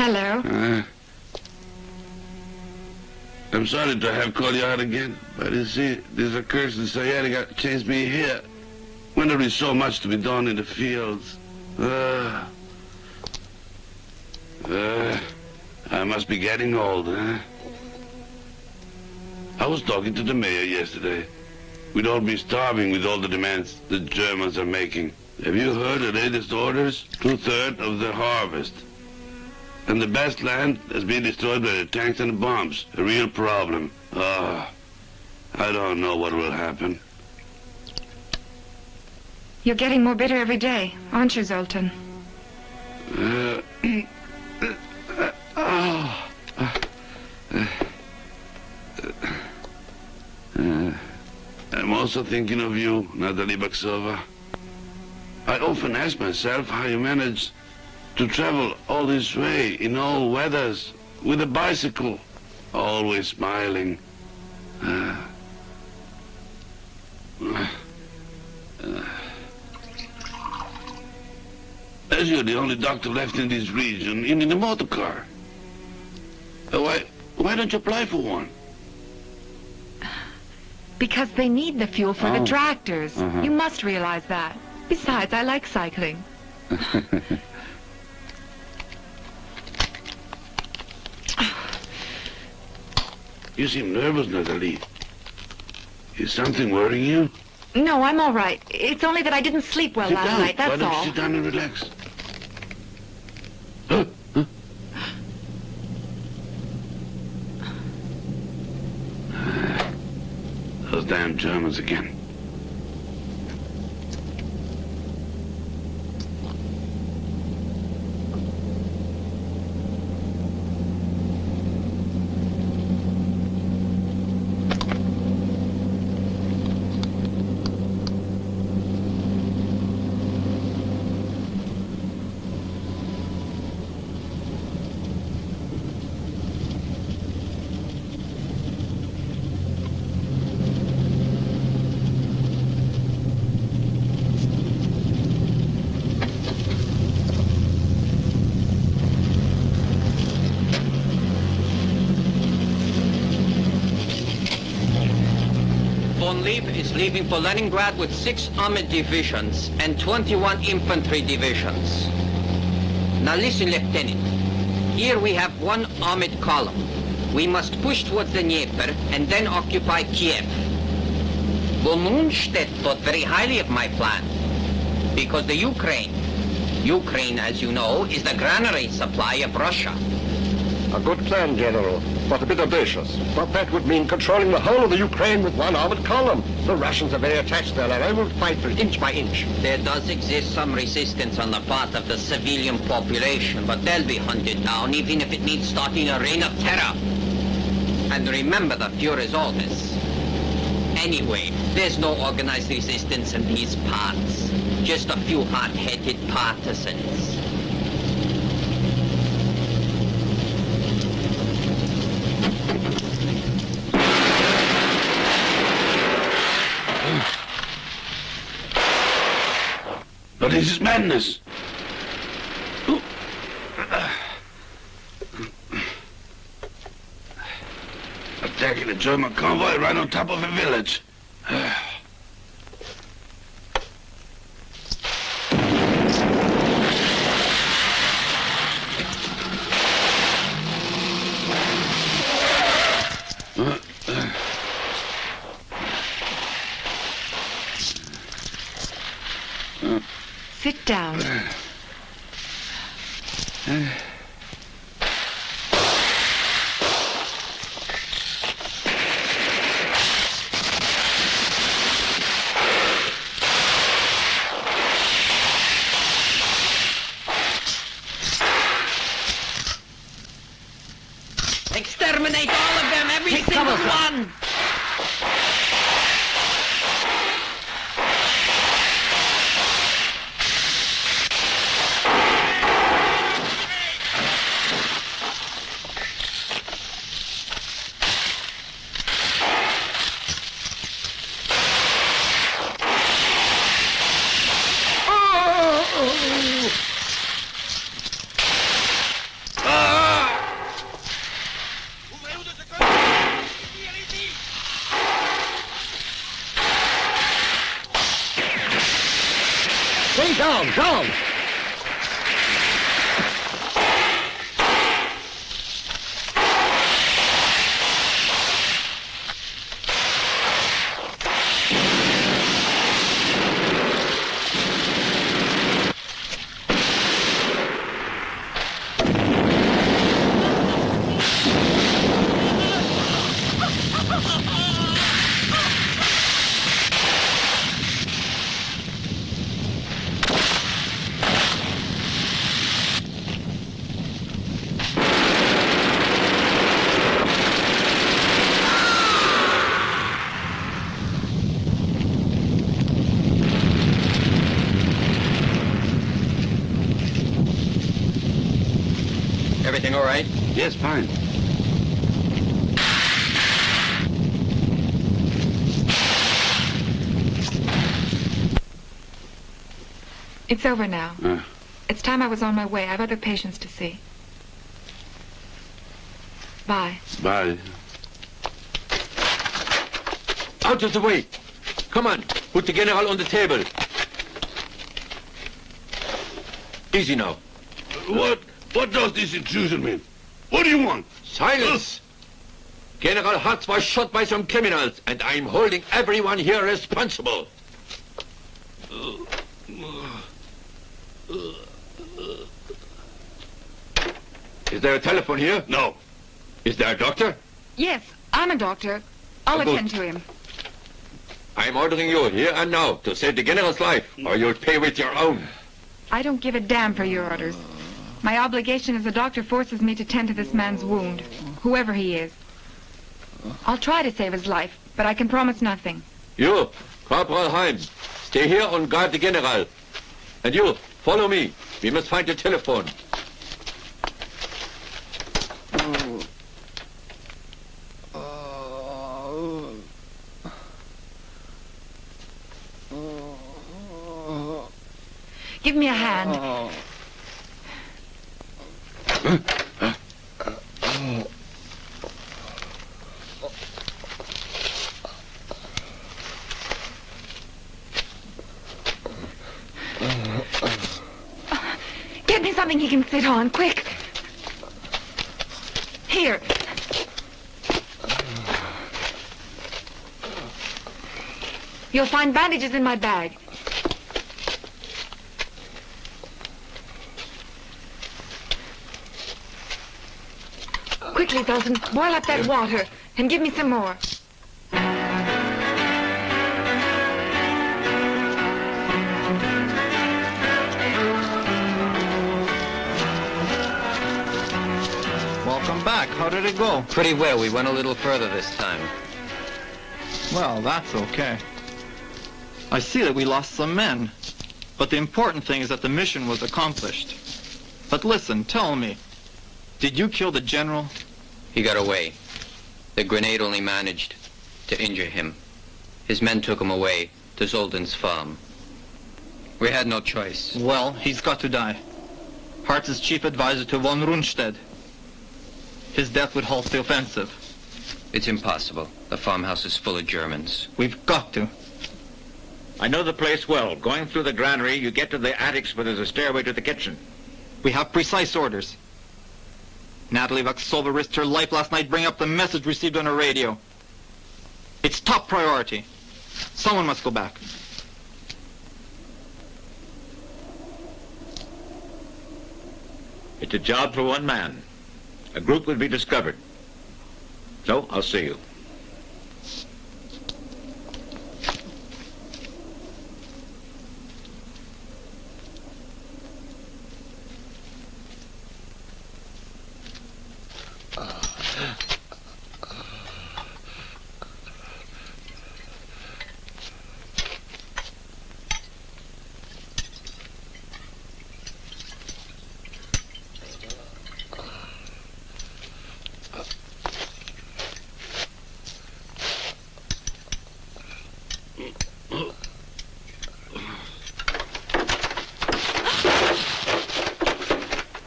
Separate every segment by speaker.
Speaker 1: Hello.
Speaker 2: I'm sorry to have called you out again, but you see, this accursed sciatica chased me here when there is so much to be done in the fields. I must be getting old, huh? I was talking to the mayor yesterday. We'd all be starving with all the demands the Germans are making. Have you heard the latest orders? 2/3 of the harvest. And the best land has been destroyed by the tanks and the bombs. A real problem. I don't know what will happen.
Speaker 1: You're getting more bitter every day, aren't you, Zoltan?
Speaker 2: I'm also thinking of you, Natalie Baksova. I often ask myself how you manage to travel all this way in all weathers with a bicycle, always smiling. As you're the only doctor left in this region, you need a motor car. Why don't you apply for one?
Speaker 1: Because they need the fuel for the tractors. You must realize that. Besides, I like cycling.
Speaker 2: You seem nervous, Natalie. Is something worrying you?
Speaker 1: No, I'm all right. It's only that I didn't sleep well last night, that's all.
Speaker 2: Why don't you sit down and relax? Those damn Germans again.
Speaker 3: Is leaving for Leningrad with 6 armored divisions and 21 infantry divisions. Now listen, Lieutenant. Here we have 1 armored column. We must push towards the Dnieper and then occupy Kiev. Von Rundstedt thought very highly of my plan because the Ukraine, as you know, is the granary supply of Russia.
Speaker 4: A good plan, General, but a bit audacious. But that would mean controlling the whole of the Ukraine with 1 armored column. The Russians are very attached there, and I will fight for it inch by inch.
Speaker 3: There does exist some resistance on the part of the civilian population, but they'll be hunted down, even if it means starting a reign of terror. And remember the Fuhrer's orders. Anyway, there's no organized resistance in these parts. Just a few hot-headed partisans.
Speaker 2: But this is madness. Attacking a German convoy right on top of a village.
Speaker 1: Sit down.
Speaker 3: Exterminate all of them, every single one!
Speaker 4: Down!
Speaker 3: Everything all right?
Speaker 2: Yes, fine.
Speaker 1: It's over now. It's time I was on my way. I have other patients to see. Bye.
Speaker 2: Bye.
Speaker 5: Out of the way. Come on, put the general on the table. Easy now.
Speaker 2: What does this intrusion mean? What do you want?
Speaker 5: Silence! General Hutz was shot by some criminals, and I'm holding everyone here responsible. Is there a telephone here?
Speaker 2: No.
Speaker 5: Is there a doctor?
Speaker 1: Yes, I'm a doctor. I'll
Speaker 5: Good.
Speaker 1: attend to him.
Speaker 5: I'm ordering you here and now to save the general's life, or you'll pay with your own.
Speaker 1: I don't give a damn for your orders. My obligation as a doctor forces me to tend to this man's wound, whoever he is. I'll try to save his life, but I can promise nothing.
Speaker 5: You, Corporal Heim, stay here and guard the general. And you, follow me. We must find the telephone.
Speaker 1: Give me a hand. Get me something he can sit on, quick. Here. You'll find bandages in my bag. Quickly, Felton, boil up that water and give me some more.
Speaker 6: Welcome back. How did it go?
Speaker 3: Pretty well. We went a little further this time.
Speaker 6: Well, that's okay. I see that we lost some men. But the important thing is that the mission was accomplished. But listen, tell me. Did you kill the general?
Speaker 3: He got away. The grenade only managed to injure him. His men took him away to Zolden's farm. We had no choice.
Speaker 6: Well, he's got to die. Hartz's chief advisor to von Rundstedt. His death would halt the offensive.
Speaker 3: It's impossible. The farmhouse is full of Germans.
Speaker 6: We've got to.
Speaker 7: I know the place well. Going through the granary, you get to the attics where there's a stairway to the kitchen.
Speaker 6: We have precise orders. Natalie Vaxova risked her life last night bringing up the message received on her radio. It's top priority. Someone must go back.
Speaker 7: It's a job for one man. A group will be discovered. So, I'll see you.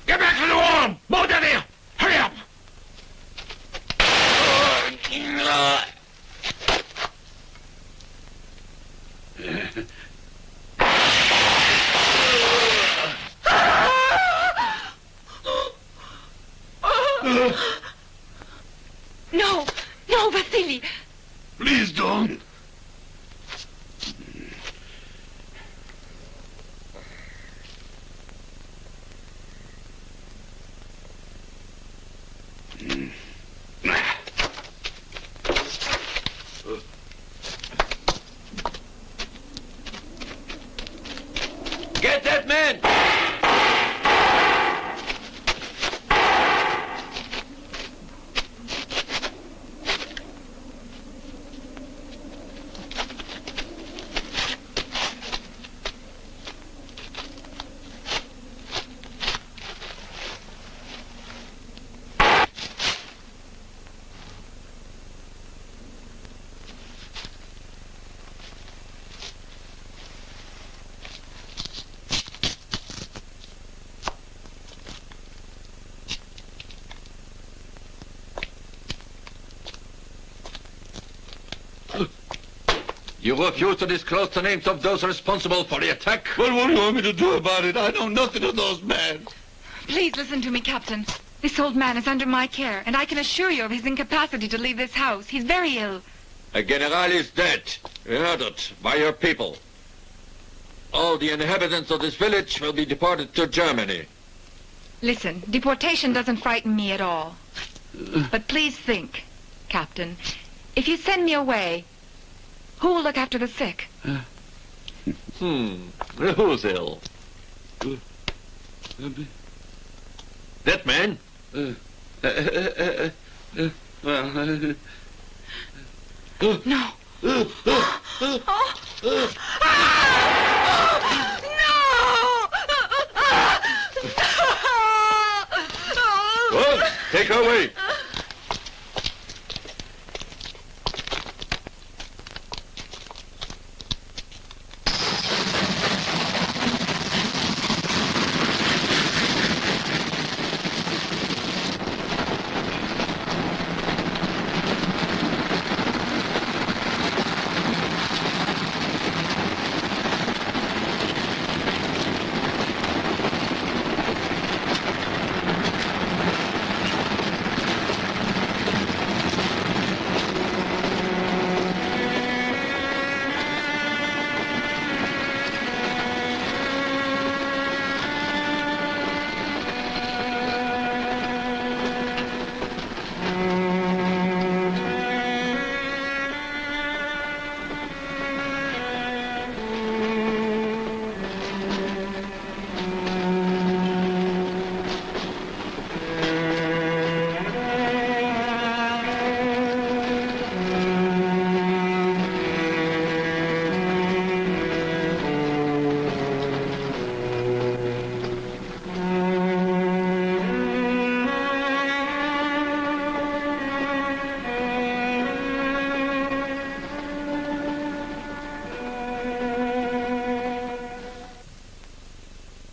Speaker 2: Get back to the wall! Both of you! Hurry up!
Speaker 1: No, no, Vasily.
Speaker 2: Please don't.
Speaker 5: Get that man! You refuse to disclose the names of those responsible for the attack?
Speaker 2: What do you want me to do about it? I know nothing of those men.
Speaker 1: Please listen to me, Captain. This old man is under my care, and I can assure you of his incapacity to leave this house. He's very ill.
Speaker 5: A general is dead. Murdered by your people. All the inhabitants of this village will be deported to Germany.
Speaker 1: Listen, deportation doesn't frighten me at all. But please think, Captain. If you send me away, who will look after the sick?
Speaker 5: Who's ill? That man?
Speaker 1: No.
Speaker 5: Well, take her away.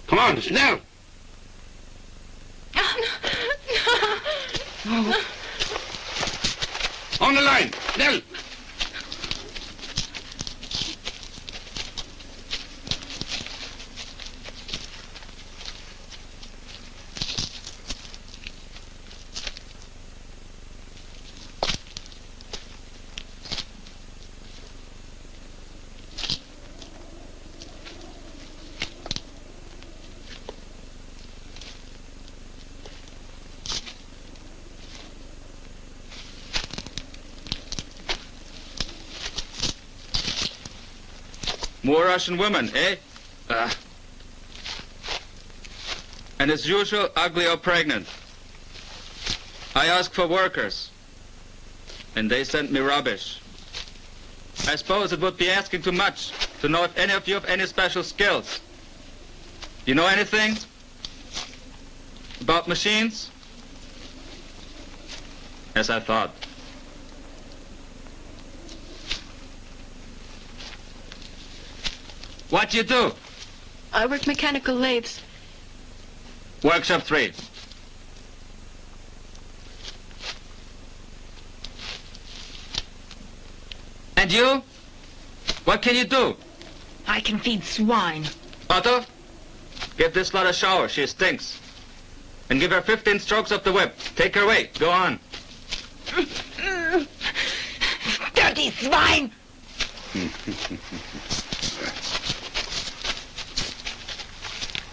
Speaker 2: Come on, snel! On the line, snel!
Speaker 8: More Russian women, eh? And as usual, ugly or pregnant. I ask for workers, and they send me rubbish. I suppose it would be asking too much to know if any of you have any special skills. You know anything about machines? As I thought. What do you do?
Speaker 9: I work mechanical lathes.
Speaker 8: Workshop 3. And you? What can you do?
Speaker 1: I can feed swine.
Speaker 8: Otto, give this slut a shower. She stinks. And give her 15 strokes of the whip. Take her away. Go on.
Speaker 1: Dirty swine!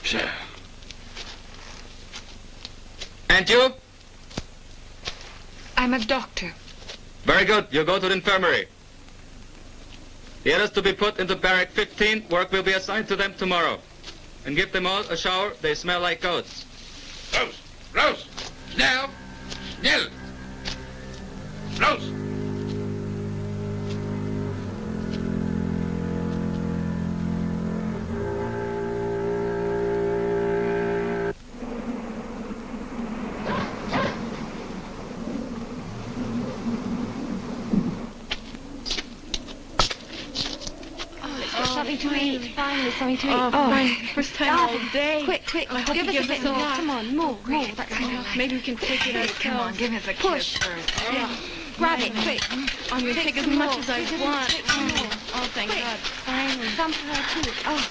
Speaker 2: Sure.
Speaker 8: And you?
Speaker 1: I'm a doctor.
Speaker 8: Very good. You go to the infirmary. The others to be put into barrack 15. Work will be assigned to them tomorrow. And give them all a shower. They smell like goats.
Speaker 2: Raus! Raus! Schnell! Schnell! Raus!
Speaker 9: Something to eat. Finally, something to eat.
Speaker 1: Right.
Speaker 9: First time all day.
Speaker 1: Quick.
Speaker 9: I hope
Speaker 1: Give
Speaker 9: you
Speaker 1: us
Speaker 9: give
Speaker 1: a
Speaker 9: us
Speaker 1: bit
Speaker 9: all.
Speaker 1: more.
Speaker 9: Come on, move. That's all. Maybe we can take it ourselves.
Speaker 1: Come on, give us a
Speaker 9: Push.
Speaker 1: kiss first.
Speaker 9: Yeah. Grab it, quick. I'm going to take as much as I want. Oh, thank God. Finally. Some for her, too. Oh.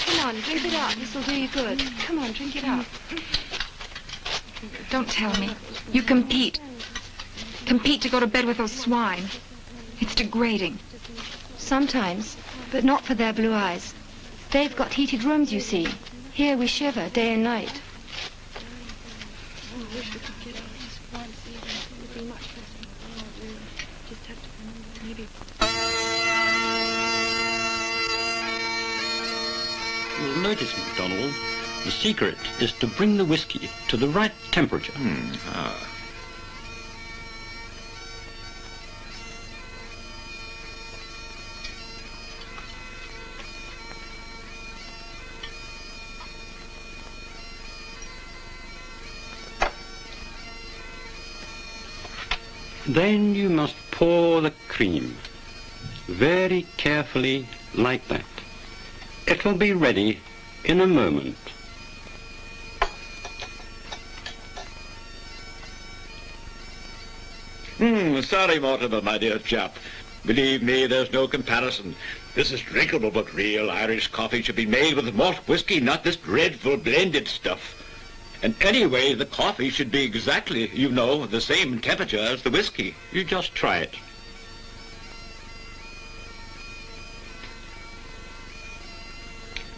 Speaker 9: Come on, drink it up. This will do you good. Come on, drink it up.
Speaker 1: Don't tell me. You compete. Compete to go to bed with those swine. It's degrading.
Speaker 9: Sometimes, but not for their blue eyes. They've got heated rooms, you see. Here we shiver day and night.
Speaker 10: You'll notice, MacDonald, the secret is to bring the whiskey to the right temperature. Then you must pour the cream very carefully like that. It will be ready in a moment.
Speaker 7: Sorry, Mortimer, my dear chap. Believe me, there's no comparison. This is drinkable, but real Irish coffee should be made with malt whiskey, not this dreadful blended stuff. And anyway, the coffee should be exactly, you know, the same temperature as the whiskey.
Speaker 10: You just try it.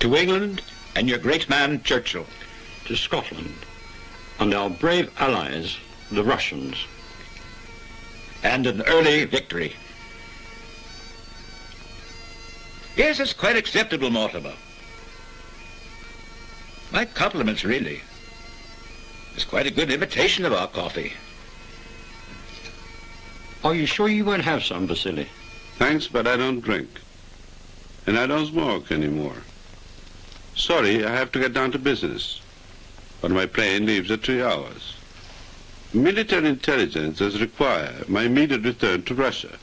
Speaker 7: To England and your great man, Churchill.
Speaker 10: To Scotland and our brave allies, the Russians.
Speaker 7: And an early victory. Yes, it's quite acceptable, Mortimer. My compliments, really. It's quite a good imitation of our coffee.
Speaker 10: Are you sure you won't have some, Vasily?
Speaker 2: Thanks, but I don't drink. And I don't smoke anymore. Sorry, I have to get down to business. But my plane leaves in 3 hours. Military intelligence does require my immediate return to Russia.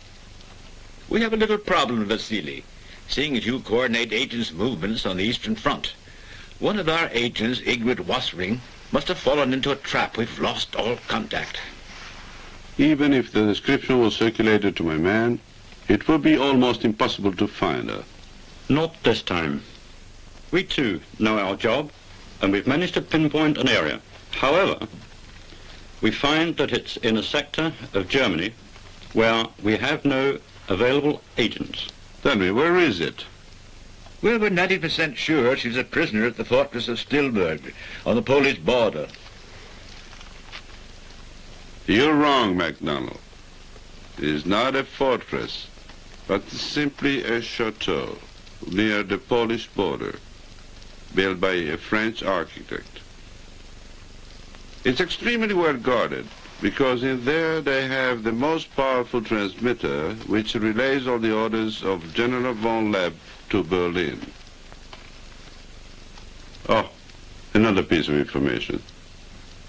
Speaker 7: We have a little problem, Vasily, seeing as you coordinate agents' movements on the Eastern Front. One of our agents, Igwit Wasring, must have fallen into a trap. We've lost all contact.
Speaker 2: Even if the description was circulated to my man, it will be almost impossible to find her.
Speaker 10: Not this time. We too know our job, and we've managed to pinpoint an area. However, we find that it's in a sector of Germany where we have no available agents.
Speaker 2: Tell me, where is it?
Speaker 7: Well, we're 90% sure she's a prisoner at the fortress of Stilburg, on the Polish border.
Speaker 2: You're wrong, MacDonald. It is not a fortress, but simply a chateau. near the Polish border, built by a French architect. It's extremely well guarded, because in there they have the most powerful transmitter which relays all the orders of General von Leeb to Berlin. Oh, another piece of information.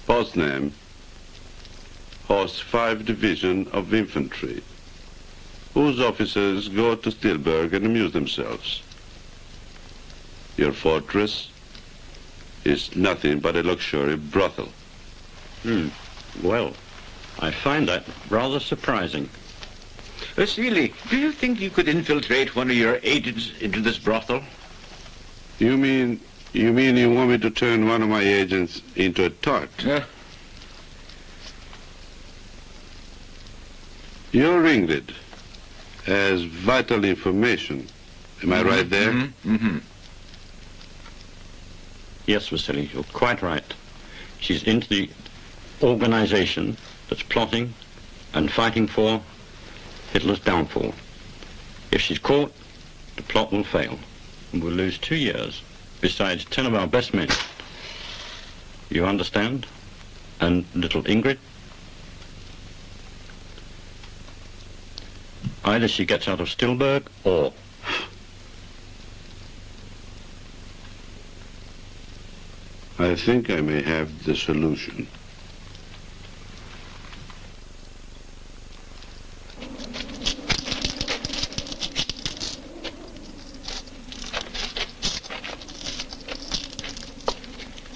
Speaker 2: Poznań hosts 5 divisions of infantry, whose officers go to Stilburg and amuse themselves. Your fortress is nothing but a luxury brothel.
Speaker 10: Well, I find that rather surprising.
Speaker 7: Seeley, do you think you could infiltrate one of your agents into this brothel?
Speaker 2: You mean you want me to turn one of my agents into a tart?
Speaker 7: Yeah.
Speaker 2: Your ringlet has vital information. Am I right there?
Speaker 10: Yes, Vasily, you're quite right. She's into the organization that's plotting and fighting for Hitler's downfall. If she's caught, the plot will fail, and we'll lose 2 years, besides 10 of our best men. You understand? And little Ingrid? Either she gets out of Stilburg, or...
Speaker 2: I think I may have the solution.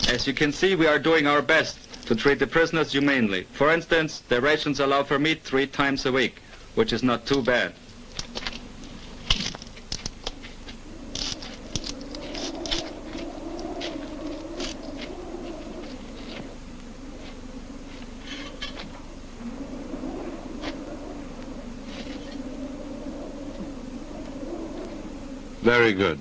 Speaker 8: As you can see, we are doing our best to treat the prisoners humanely. For instance, the rations allow for meat 3 times a week, which is not too bad.
Speaker 2: Very good.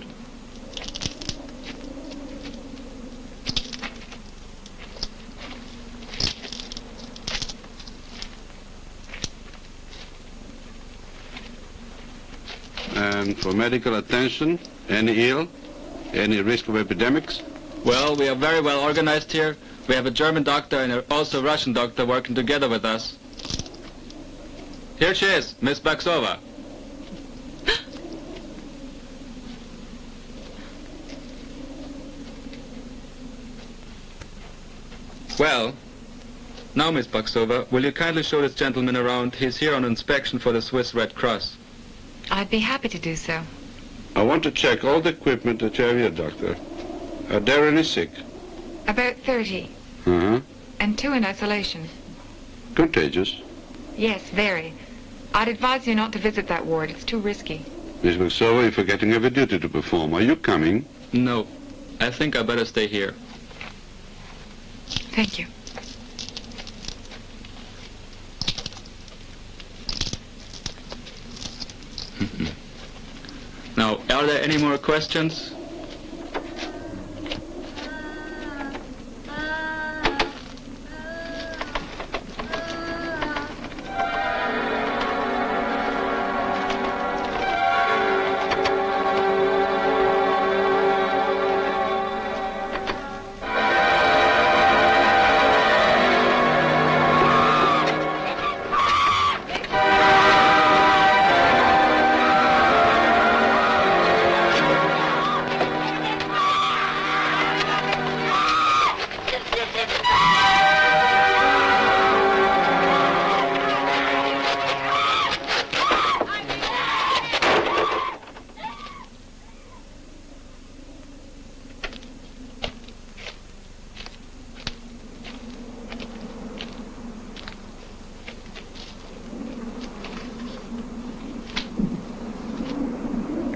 Speaker 2: And for medical attention, any ill, any risk of epidemics?
Speaker 8: Well, we are very well organized here. We have a German doctor and also a Russian doctor working together with us. Here she is, Miss Baksova. Well, now, Miss Baksova, will you kindly show this gentleman around? He's here on inspection for the Swiss Red Cross.
Speaker 1: I'd be happy to do so.
Speaker 2: I want to check all the equipment that you have here, Doctor. Are there any sick?
Speaker 1: About 30.
Speaker 2: And
Speaker 1: 2 in isolation.
Speaker 2: Contagious?
Speaker 1: Yes, very. I'd advise you not to visit that ward. It's too risky.
Speaker 2: Miss Baksova, you're forgetting you have a duty to perform. Are you coming?
Speaker 8: No. I think I better stay here.
Speaker 1: Thank you.
Speaker 8: Now, are there any more questions?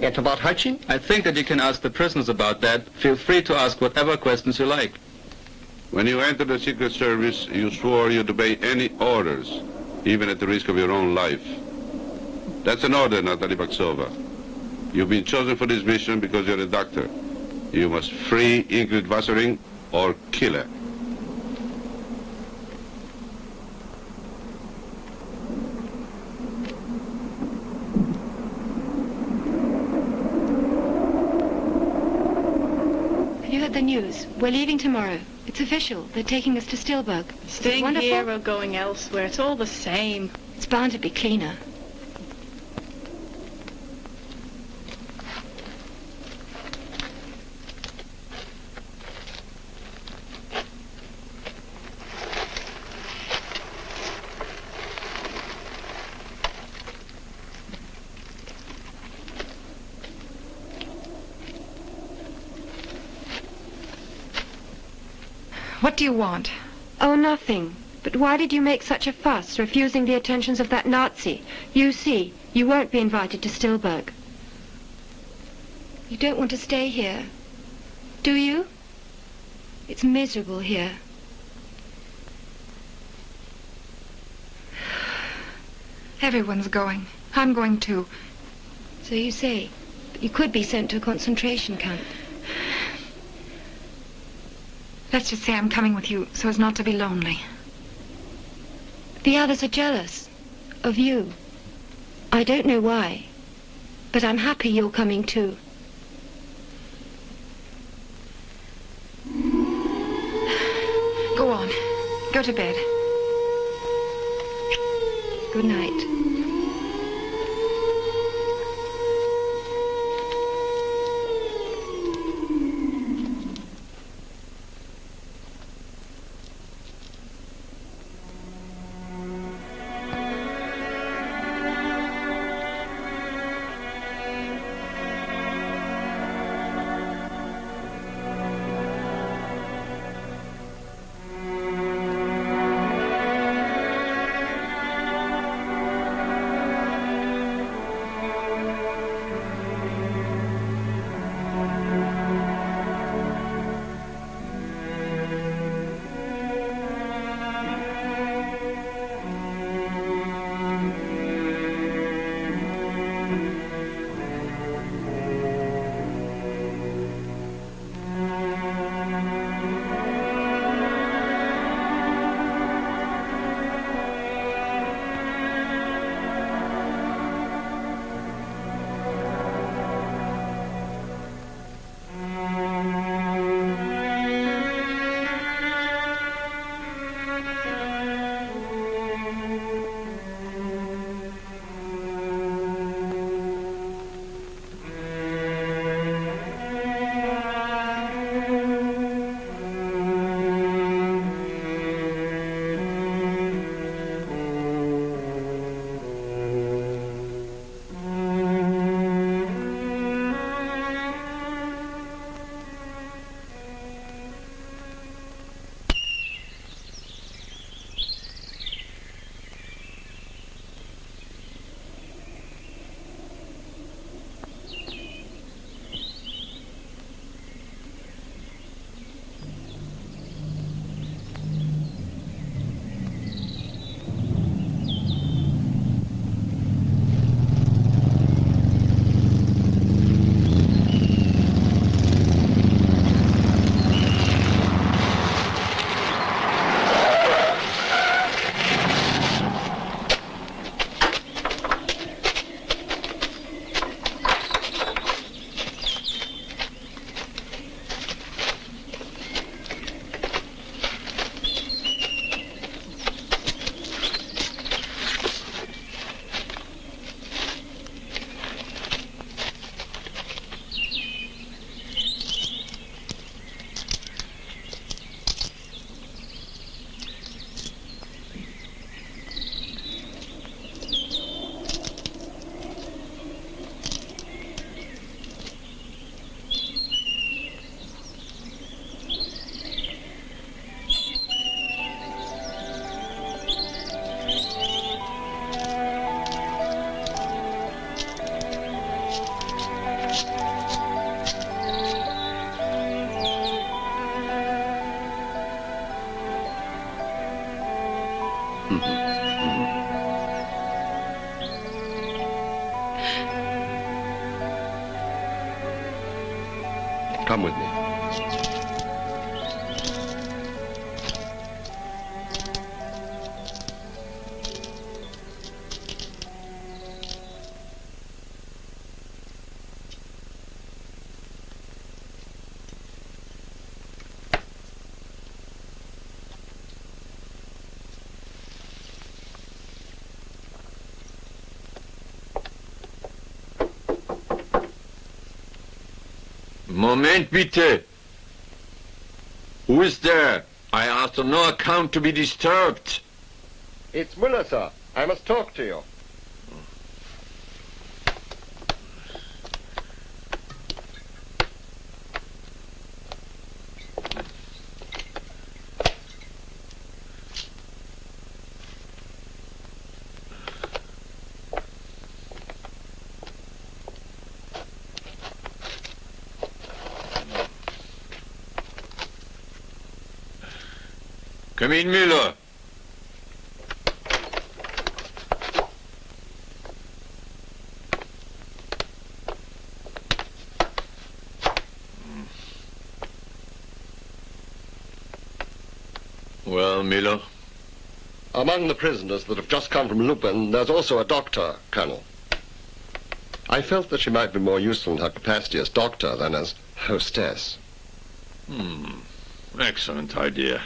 Speaker 4: And about Hutching?
Speaker 8: I think that you can ask the prisoners about that. Feel free to ask whatever questions you like.
Speaker 2: When you entered the Secret Service, you swore you'd obey any orders, even at the risk of your own life. That's an order, Natalie Baksova. You've been chosen for this mission because you're a doctor. You must free Ingrid Wassering or kill her.
Speaker 9: Have you heard the news? We're leaving tomorrow. It's official. They're taking us to Stilburg.
Speaker 11: Staying here or going elsewhere, it's all the same.
Speaker 9: It's bound to be cleaner.
Speaker 1: What do you want?
Speaker 9: Oh, nothing. But why did you make such a fuss, refusing the attentions of that Nazi? You see, you won't be invited to Stilburg. You don't want to stay here, do you? It's miserable here.
Speaker 1: Everyone's going. I'm going too.
Speaker 9: So you say. But you could be sent to a concentration camp.
Speaker 1: Let's just say I'm coming with you so as not to be lonely.
Speaker 9: The others are jealous of you. I don't know why, but I'm happy you're coming too.
Speaker 1: Go on. Go to bed.
Speaker 9: Good night.
Speaker 4: Come with me.
Speaker 5: Moment, bitte. Who is there? I asked on no account to be disturbed.
Speaker 4: It's Muller, sir. I must talk to you.
Speaker 5: Come in, Müller. Well, Müller?
Speaker 4: Among the prisoners that have just come from Lupin, there's also a doctor, Colonel. I felt that she might be more useful in her capacity as doctor than as hostess.
Speaker 5: Excellent idea.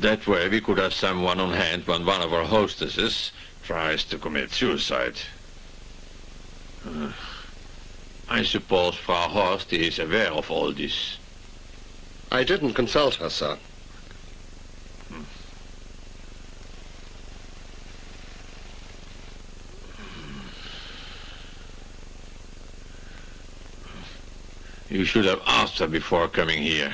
Speaker 5: That way we could have someone on hand when one of our hostesses tries to commit suicide. I suppose Frau Horst is aware of all this.
Speaker 4: I didn't consult her, sir.
Speaker 5: You should have asked her before coming here.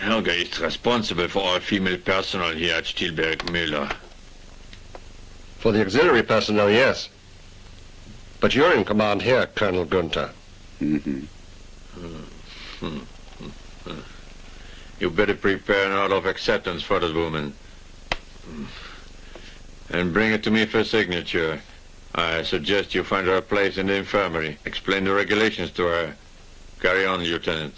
Speaker 5: Helga is responsible for all female personnel here at Stilberg Müller.
Speaker 4: For the auxiliary personnel, yes. But you're in command here, Colonel Gunther.
Speaker 5: You better prepare an order of acceptance for that woman. And bring it to me for signature. I suggest you find her a place in the infirmary. Explain the regulations to her. Carry on, Lieutenant.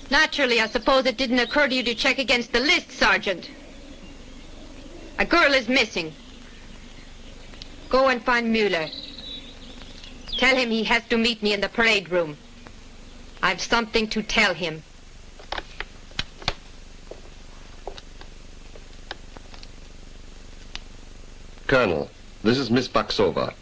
Speaker 12: Naturally, I suppose it didn't occur to you to check against the list, Sergeant. A girl is missing. Go and find Müller. Tell him he has to meet me in the parade room. I've something to tell him.
Speaker 4: Colonel, this is Miss Baksova.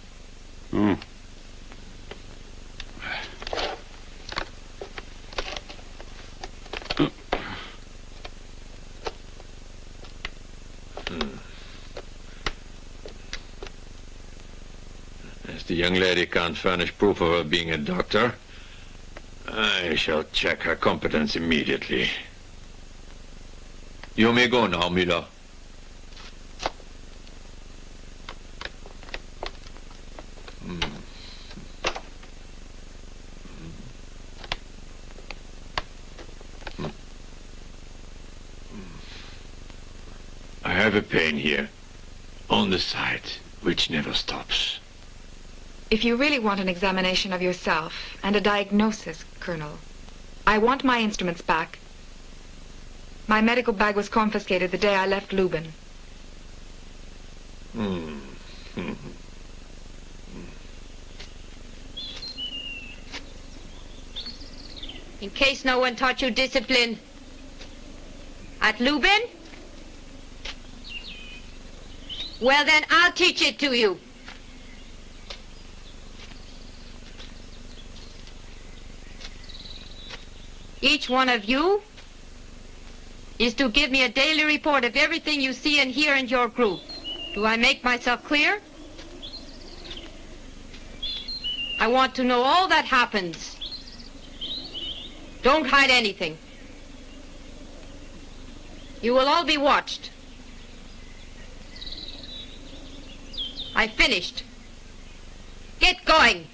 Speaker 5: As the young lady can't furnish proof of her being a doctor, I shall check her competence immediately. You may go now, Müller. I have a pain here, on the side, which never stops.
Speaker 1: If you really want an examination of yourself and a diagnosis, Colonel, I want my instruments back. My medical bag was confiscated the day I left Lubin.
Speaker 12: In case no one taught you discipline. At Lubin? Well, then I'll teach it to you. Each one of you is to give me a daily report of everything you see and hear in your group. Do I make myself clear? I want to know all that happens. Don't hide anything. You will all be watched. I finished. Get going.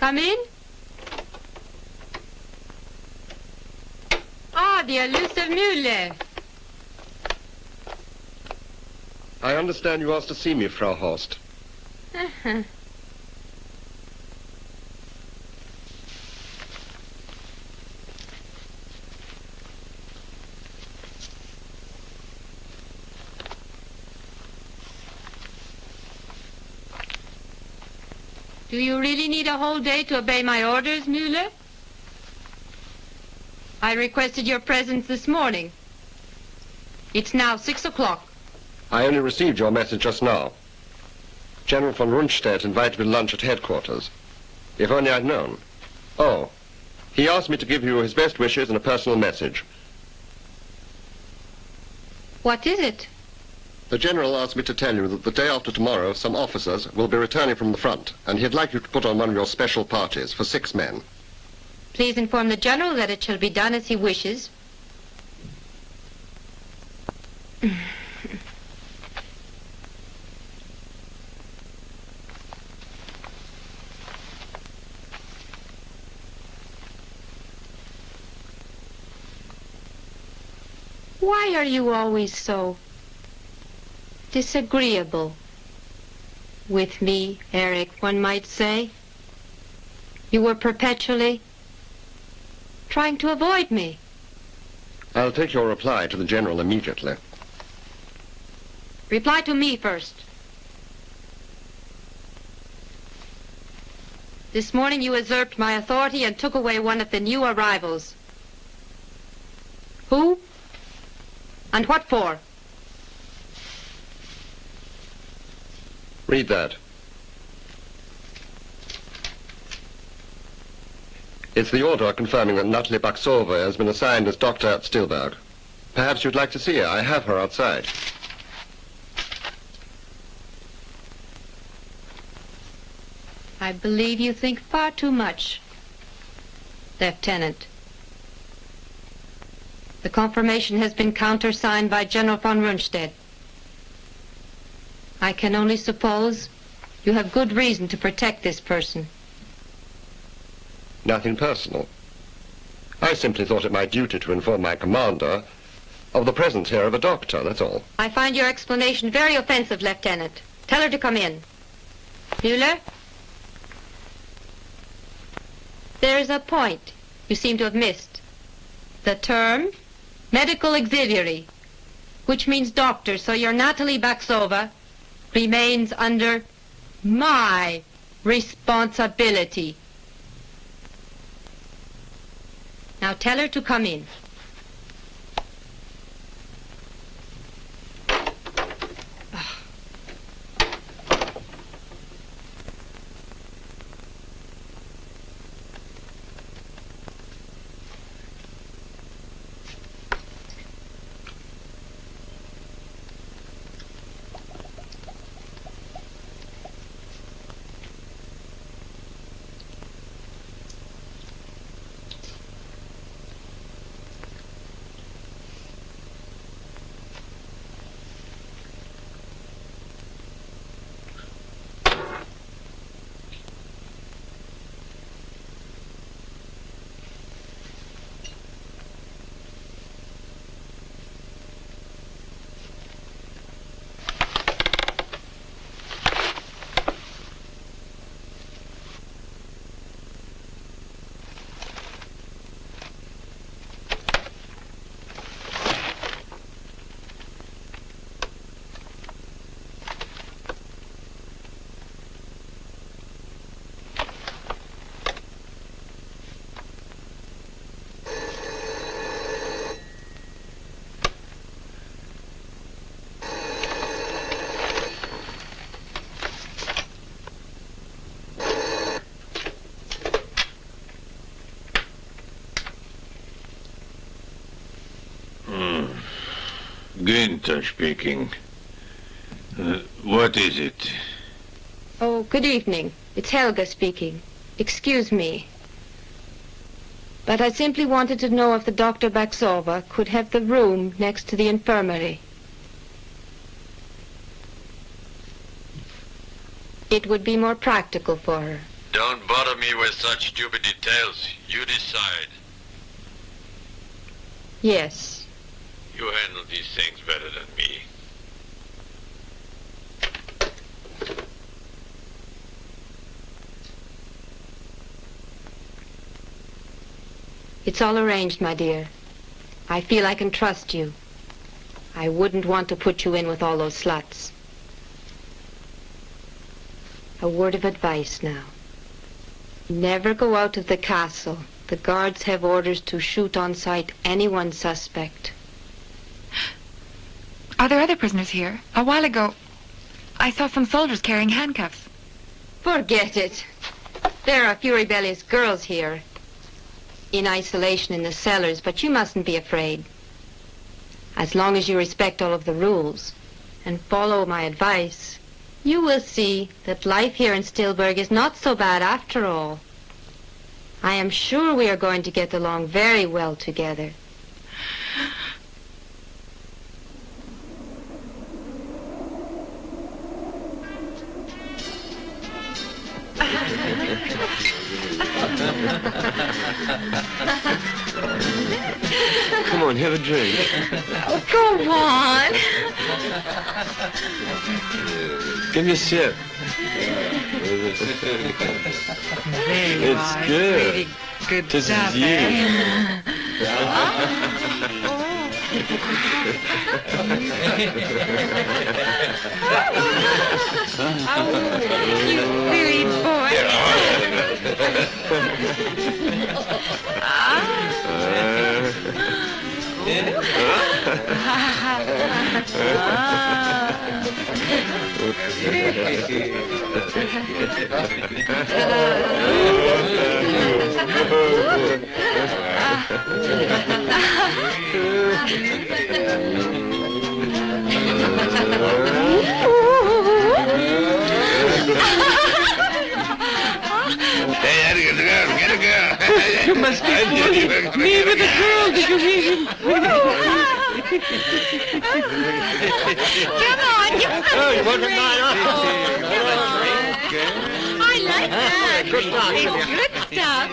Speaker 12: Come in. Ah, the elusive Müller.
Speaker 4: I understand you asked to see me, Frau Horst.
Speaker 12: Uh-huh. Do you really need a whole day to obey my orders, Müller? I requested your presence this morning. It's now 6 o'clock.
Speaker 4: I only received your message just now. General von Rundstedt invited me to lunch at headquarters. If only I'd known. Oh, he asked me to give you his best wishes and a personal message.
Speaker 12: What is it?
Speaker 4: The General asked me to tell you that the day after tomorrow, some officers will be returning from the front, and he'd like you to put on one of your special parties for 6 men.
Speaker 12: Please inform the General that it shall be done as he wishes. Why are you always so disagreeable with me, Eric, one might say? You were perpetually trying to avoid me.
Speaker 4: I'll take your reply to the General immediately.
Speaker 12: Reply to me first. This morning you usurped my authority and took away one of the new arrivals. Who? And what for?
Speaker 4: Read that. It's the order confirming that Natalie Baksova has been assigned as doctor at Stilberg. Perhaps you'd like to see her. I have her outside.
Speaker 12: I believe you think far too much, Lieutenant. The confirmation has been countersigned by General von Rundstedt. I can only suppose you have good reason to protect this person.
Speaker 4: Nothing personal. I simply thought it my duty to inform my commander of the presence here of a doctor, that's all.
Speaker 12: I find your explanation very offensive, Lieutenant. Tell her to come in. Müller? There is a point you seem to have missed. The term medical auxiliary, which means doctor, so your Natalie Baksova remains under my responsibility. Now tell her to come in.
Speaker 13: Günther speaking. What is it?
Speaker 12: Oh, good evening. It's Helga speaking. Excuse me. But I simply wanted to know if the Dr. Baxova could have the room next to the infirmary. It would be more practical for her.
Speaker 13: Don't bother me with such stupid details. You decide.
Speaker 12: Yes.
Speaker 13: You handle these things better than me.
Speaker 12: It's all arranged, my dear. I feel I can trust you. I wouldn't want to put you in with all those sluts. A word of advice now. Never go out of the castle. The guards have orders to shoot on sight anyone suspect.
Speaker 1: Are there other prisoners here? A while ago, I saw some soldiers carrying handcuffs.
Speaker 12: Forget it. There are a few rebellious girls here, in isolation in the cellars, but you mustn't be afraid. As long as you respect all of the rules and follow my advice, you will see that life here in Stillburg is not so bad after all. I am sure we are going to get along very well together.
Speaker 4: Come on, have a drink.
Speaker 9: Oh, go on.
Speaker 4: Give me a sip. It's good.
Speaker 1: Really good
Speaker 4: This
Speaker 1: stuff,
Speaker 4: is you.
Speaker 1: You silly boy.
Speaker 9: You must be fooling me with a girl, did you hear him? Come on, you want to I like that. It's good stuff.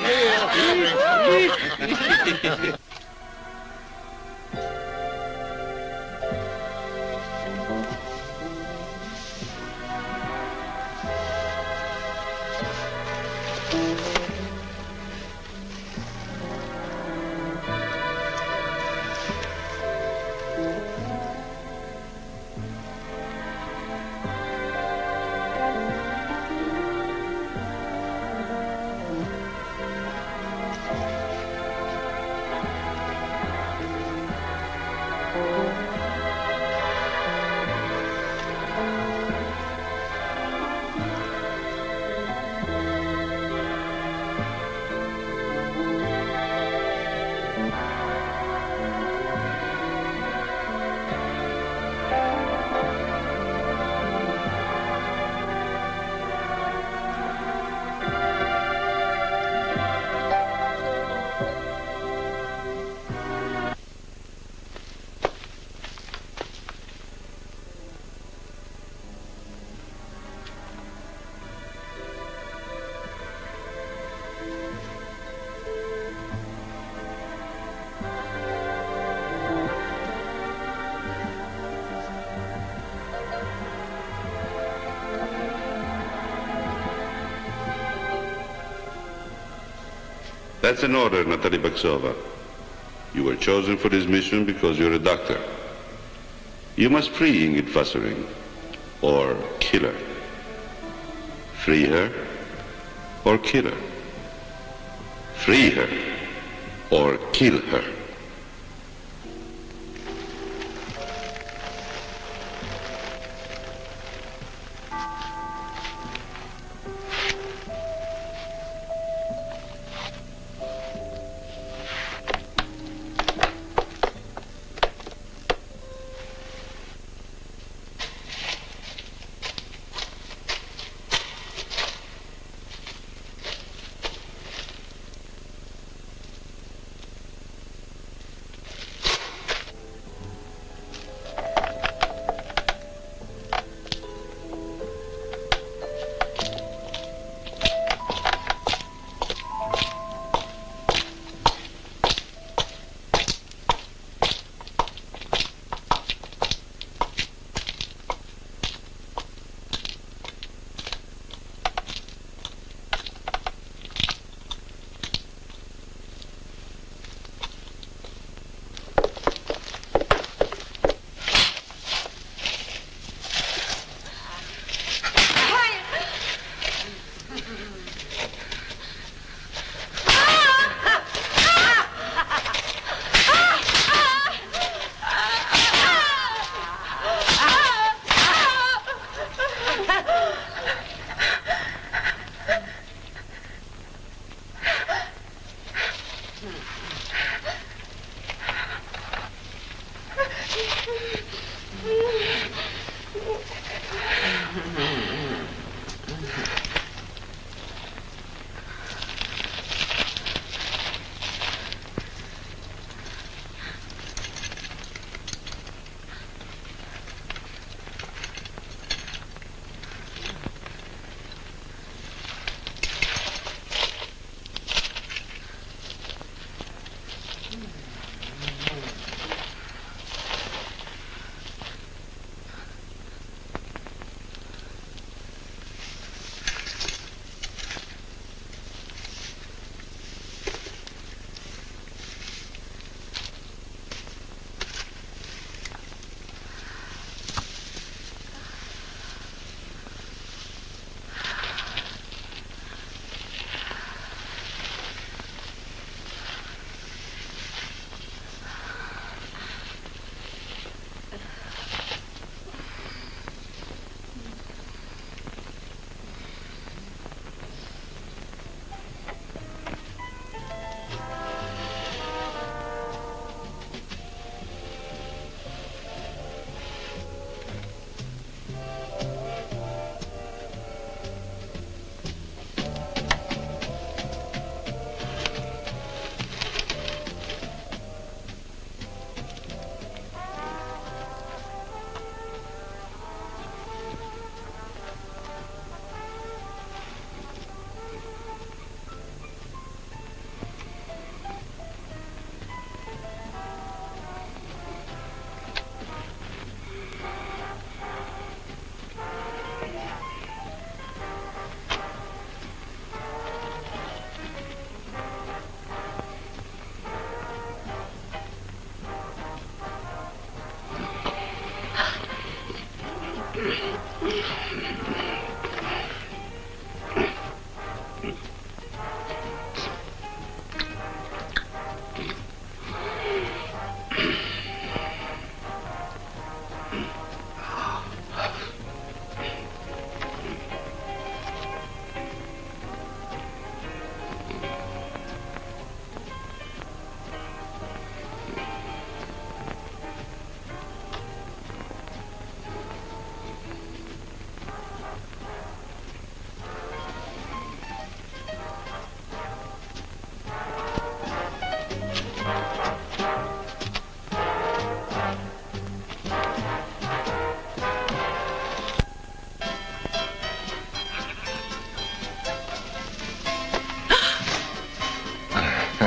Speaker 2: That's an order, Natalie Baxova. You were chosen for this mission because you're a doctor. You must free Ingrid Vassering, or kill her. Free her, or kill her. Free her, or kill her.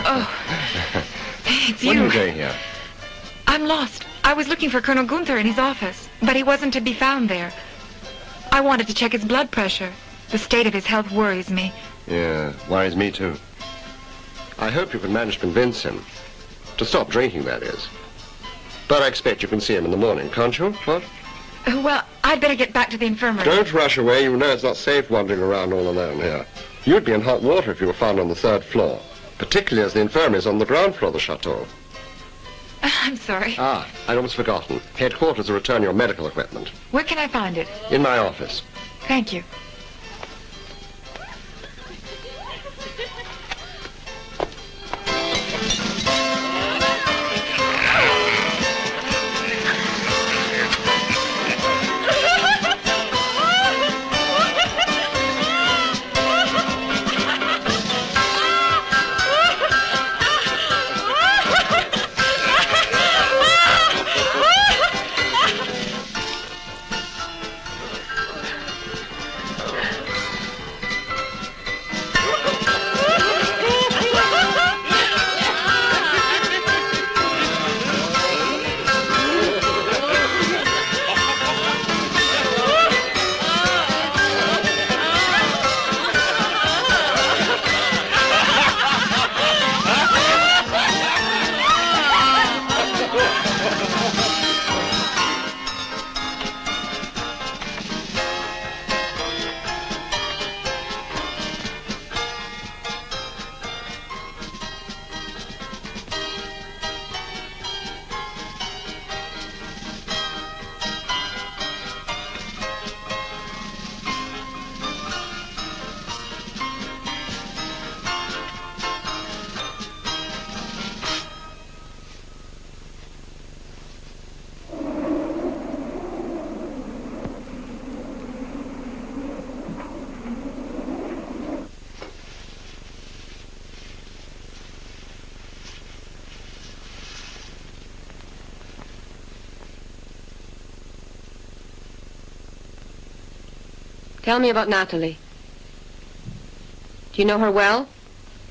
Speaker 1: Oh, it's
Speaker 4: What
Speaker 1: you.
Speaker 4: are you doing here?
Speaker 1: I'm lost. I was looking for Colonel Gunther in his office, but he wasn't to be found there. I wanted to check his blood pressure. The state of his health worries me.
Speaker 4: Yeah, worries me too. I hope you can manage to convince him. To stop drinking, that is. But I expect you can see him in the morning, can't you? What?
Speaker 1: Well, I'd better get back to the infirmary.
Speaker 4: Don't rush away. You know it's not safe wandering around all alone here. You'd be in hot water if you were found on the 3rd floor, particularly as the infirmary is on the ground floor of the chateau.
Speaker 1: I'm sorry.
Speaker 4: Ah, I'd almost forgotten. Headquarters will return your medical equipment.
Speaker 1: Where can I find it?
Speaker 4: In my office.
Speaker 1: Thank you.
Speaker 12: Tell me about Natalie. Do you know her well?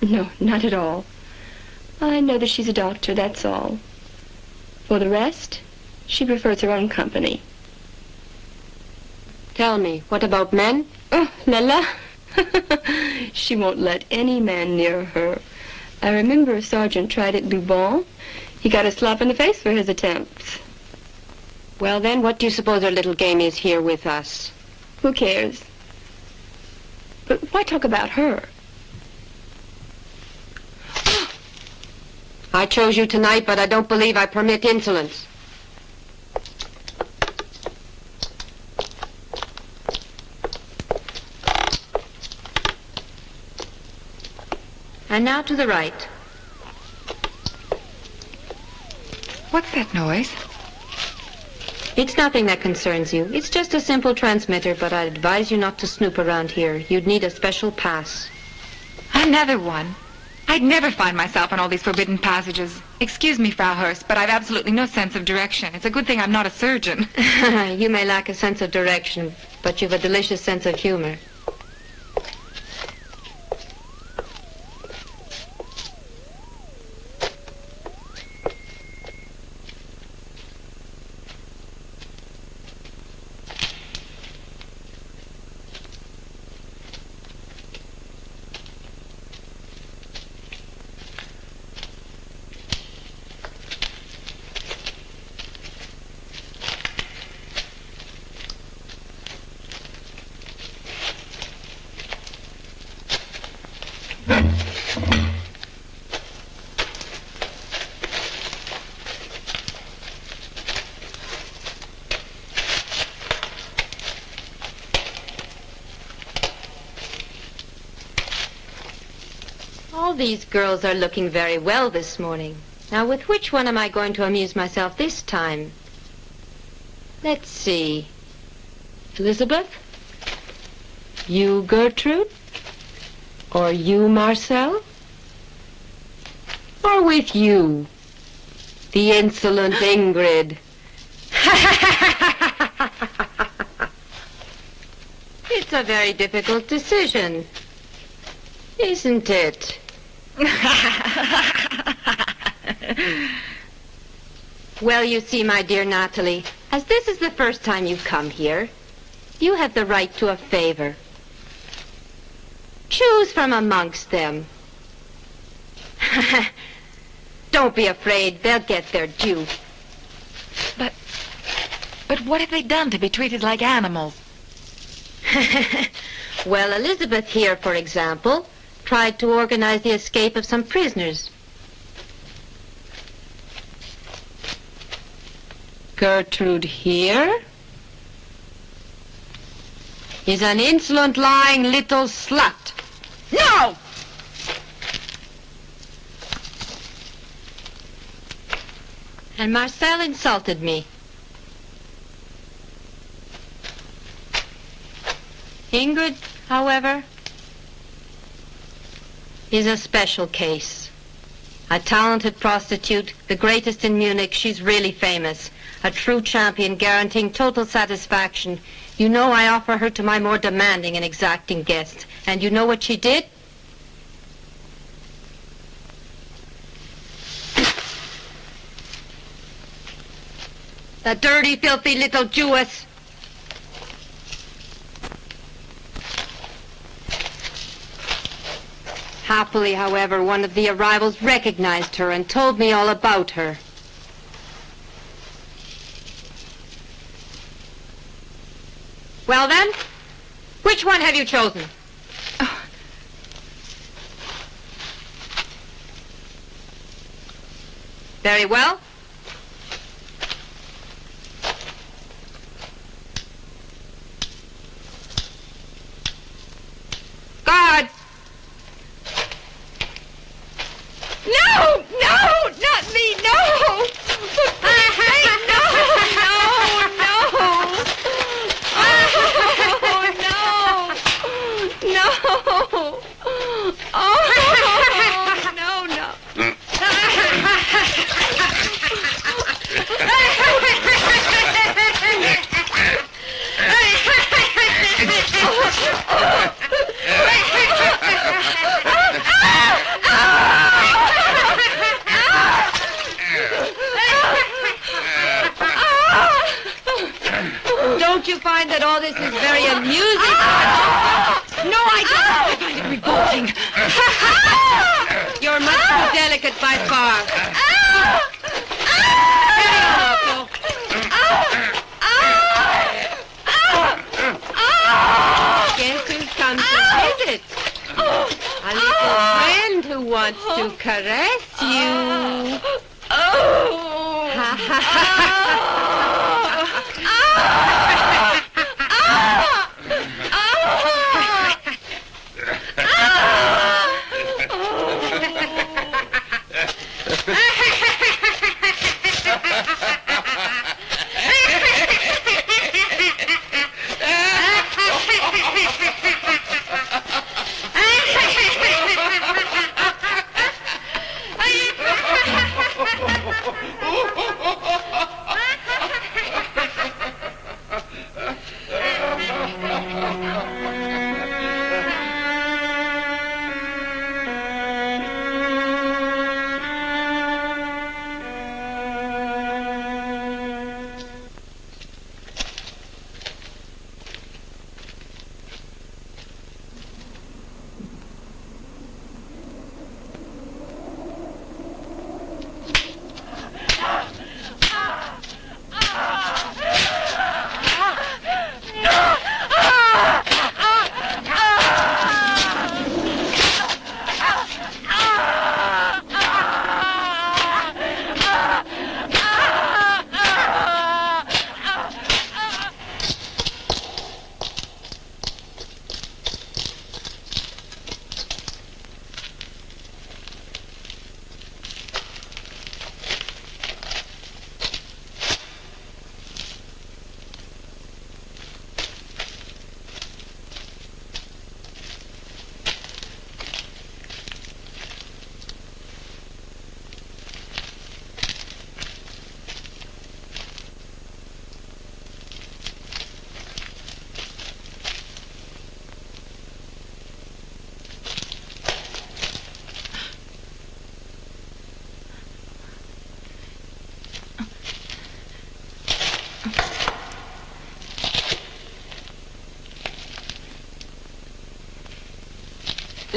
Speaker 9: No, not at all. I know that she's a doctor, that's all. For the rest, she prefers her own company.
Speaker 12: Tell me, what about men?
Speaker 9: Oh, la la. She won't let any man near her. I remember a sergeant tried at Lubon. He got a slap in the face for his attempts.
Speaker 12: Well then, what do you suppose her little game is here with us?
Speaker 9: Who cares? But why talk about her?
Speaker 12: I chose you tonight, but I don't believe I permit insolence. And now to the right.
Speaker 1: What's that noise?
Speaker 12: It's nothing that concerns you. It's just a simple transmitter, but I'd advise you not to snoop around here. You'd need a special pass.
Speaker 1: Another one. I'd never find myself in all these forbidden passages. Excuse me, Frau Hurst, but I've absolutely no sense of direction. It's a good thing I'm not a surgeon.
Speaker 12: You may lack a sense of direction, but you've a delicious sense of humor. All these girls are looking very well this morning. Now, with which one am I going to amuse myself this time? Let's see. Elizabeth? You, Gertrude? Or you, Marcel? Or with you, the insolent Ingrid? It's a very difficult decision, isn't it? Well, you see, my dear Natalie, as this is the first time you've come here, you have the right to a favor. Choose from amongst them. Don't be afraid. They'll get their due.
Speaker 1: But what have they done to be treated like animals?
Speaker 12: Well, Elizabeth here, for example, tried to organize the escape of some prisoners. Gertrude here is an insolent, lying little slut. No! And Marcel insulted me. Ingrid, however, is a special case. A talented prostitute, the greatest in Munich. She's really famous. A true champion, guaranteeing total satisfaction. You know I offer her to my more demanding and exacting guests. And you know what she did? The dirty, filthy little Jewess. Happily, however, one of the arrivals recognized her and told me all about her. Well then, which one have you chosen? Oh. Very well. Guard!
Speaker 1: No! No! Not me! No! For God's sake, no! No! No! Oh, no! No! Oh, no, no.
Speaker 12: Don't you find that all this is very amusing?
Speaker 1: No, I don't. I find it revolting.
Speaker 12: You're much too delicate by far. Guess who's come to visit? A little friend who wants to caress you.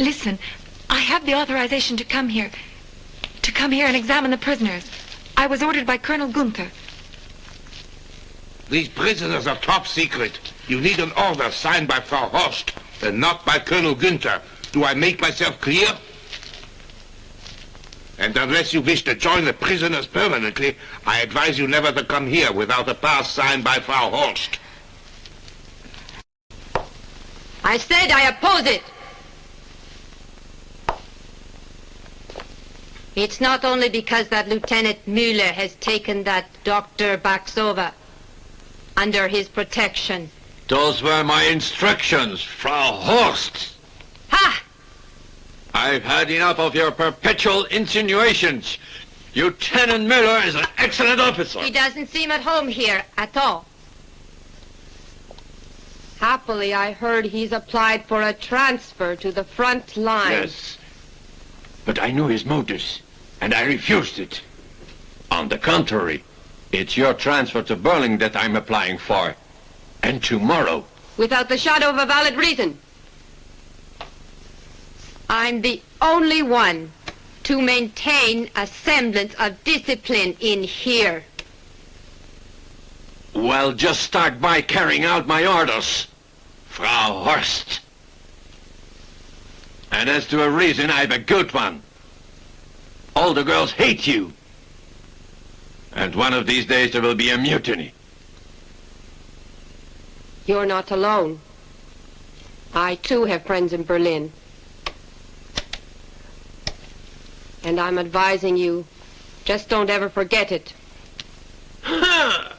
Speaker 1: Listen, I have the authorization to come here and examine the prisoners. I was ordered by Colonel Gunther.
Speaker 14: These prisoners are top secret. You need an order signed by Frau Horst and not by Colonel Gunther. Do I make myself clear? And unless you wish to join the prisoners permanently, I advise you never to come here without a pass signed by Frau Horst.
Speaker 12: I said I oppose it. It's not only because that Lieutenant Müller has taken that Dr. Baxova under his protection.
Speaker 5: Those were my instructions, Frau Horst.
Speaker 12: Ha!
Speaker 5: I've had enough of your perpetual insinuations. Lieutenant Müller is an excellent officer.
Speaker 12: He doesn't seem at home here at all. Happily, I heard he's applied for a transfer to the front line.
Speaker 5: Yes, but I knew his motives, and I refused it. On the contrary, it's your transfer to Berlin that I'm applying for. And tomorrow.
Speaker 12: Without the shadow of a valid reason. I'm the only one to maintain a semblance of discipline in here.
Speaker 5: Well, just start by carrying out my orders, Frau Horst. And as to a reason, I've a good one. All the girls hate you. And one of these days there will be a mutiny.
Speaker 12: You're not alone. I, too, have friends in Berlin. And I'm advising you, just don't ever forget it.
Speaker 5: Ha!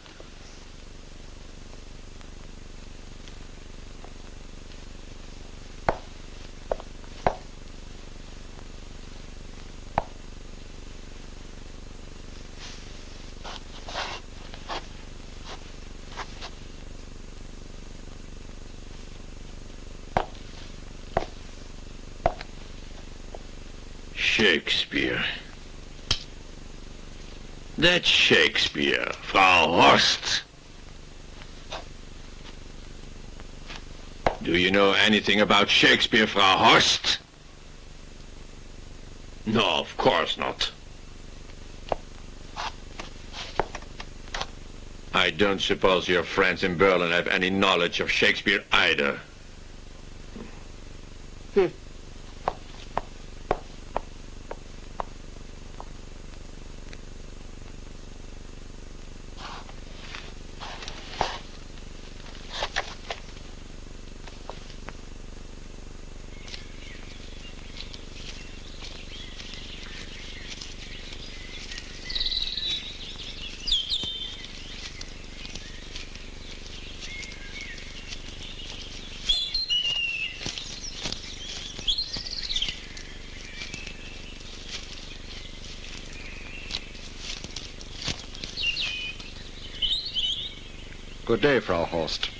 Speaker 5: Shakespeare. That's Shakespeare, Frau Horst. Do you know anything about Shakespeare, Frau Horst? No, of course not. I don't suppose your friends in Berlin have any knowledge of Shakespeare either.
Speaker 4: Good day, Frau Horst.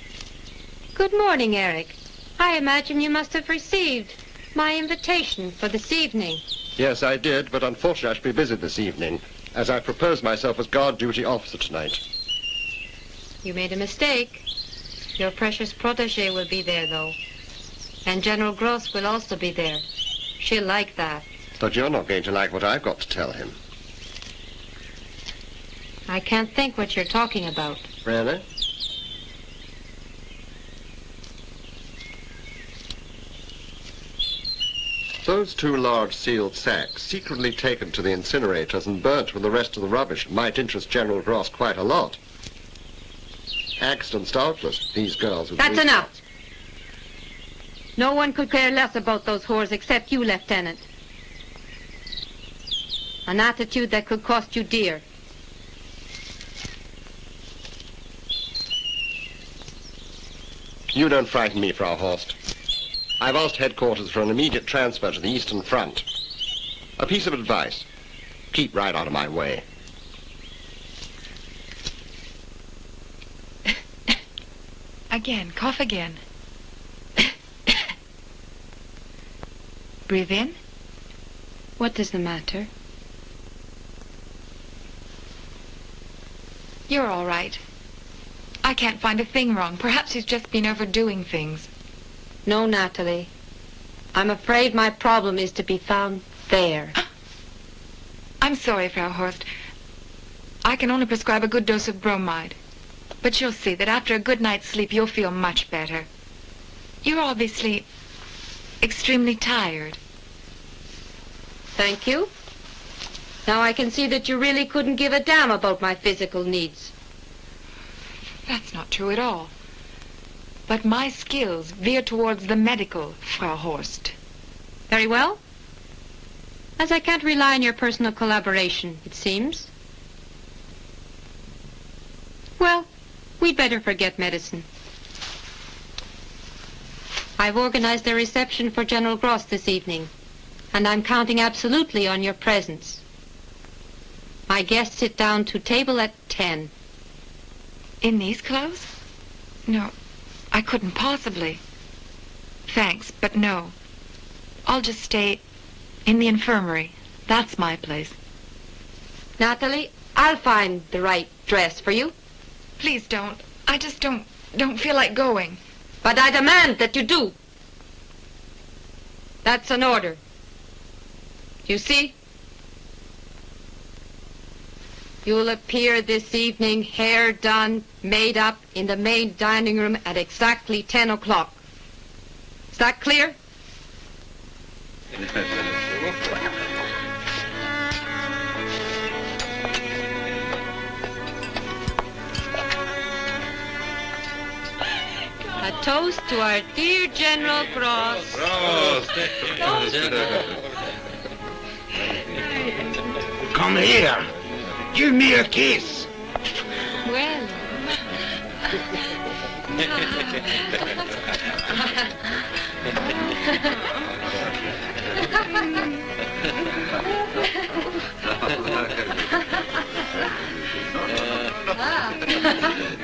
Speaker 12: Good morning, Eric. I imagine you must have received my invitation for this evening.
Speaker 4: Yes, I did, but unfortunately I shall be busy this evening, as I proposed myself as guard duty officer tonight.
Speaker 12: You made a mistake. Your precious protégé will be there, though. And General Gross will also be there. She'll like that.
Speaker 4: But you're not going to like what I've got to tell him.
Speaker 12: I can't think what you're talking about.
Speaker 4: Really? Those two large sealed sacks, secretly taken to the incinerators and burnt with the rest of the rubbish, might interest General Gross quite a lot. Accidents, doubtless. These girls would...
Speaker 12: That's enough. No one could care less about those whores except you, Lieutenant. An attitude that could cost you dear.
Speaker 4: You don't frighten me, Frau Horst. I've asked headquarters for an immediate transfer to the Eastern Front. A piece of advice. Keep right out of my way.
Speaker 1: Again, cough again. Breathe in.
Speaker 12: What is the matter?
Speaker 1: You're all right. I can't find a thing wrong. Perhaps he's just been overdoing things.
Speaker 12: No, Natalie. I'm afraid my problem is to be found there.
Speaker 1: I'm sorry, Frau Horst. I can only prescribe a good dose of bromide. But you'll see that after a good night's sleep, you'll feel much better. You're obviously extremely tired.
Speaker 12: Thank you. Now I can see that you really couldn't give a damn about my physical needs.
Speaker 1: That's not true at all. But my skills veer towards the medical, Frau Horst.
Speaker 12: Very well. As I can't rely on your personal collaboration, it seems. Well, we'd better forget medicine. I've organized a reception for General Gross this evening, and I'm counting absolutely on your presence. My guests sit down to table at 10.
Speaker 1: In these clothes? No, I couldn't possibly. Thanks, but no. I'll just stay in the infirmary. That's my place.
Speaker 12: Natalie, I'll find the right dress for you.
Speaker 1: Please don't. I just don't feel like going.
Speaker 12: But I demand that you do. That's an order. You see? You'll appear this evening, hair done, made up, in the main dining room at exactly 10 o'clock. Is that clear? A toast to our dear General Gross.
Speaker 14: Come here. Give me a kiss.
Speaker 12: Well.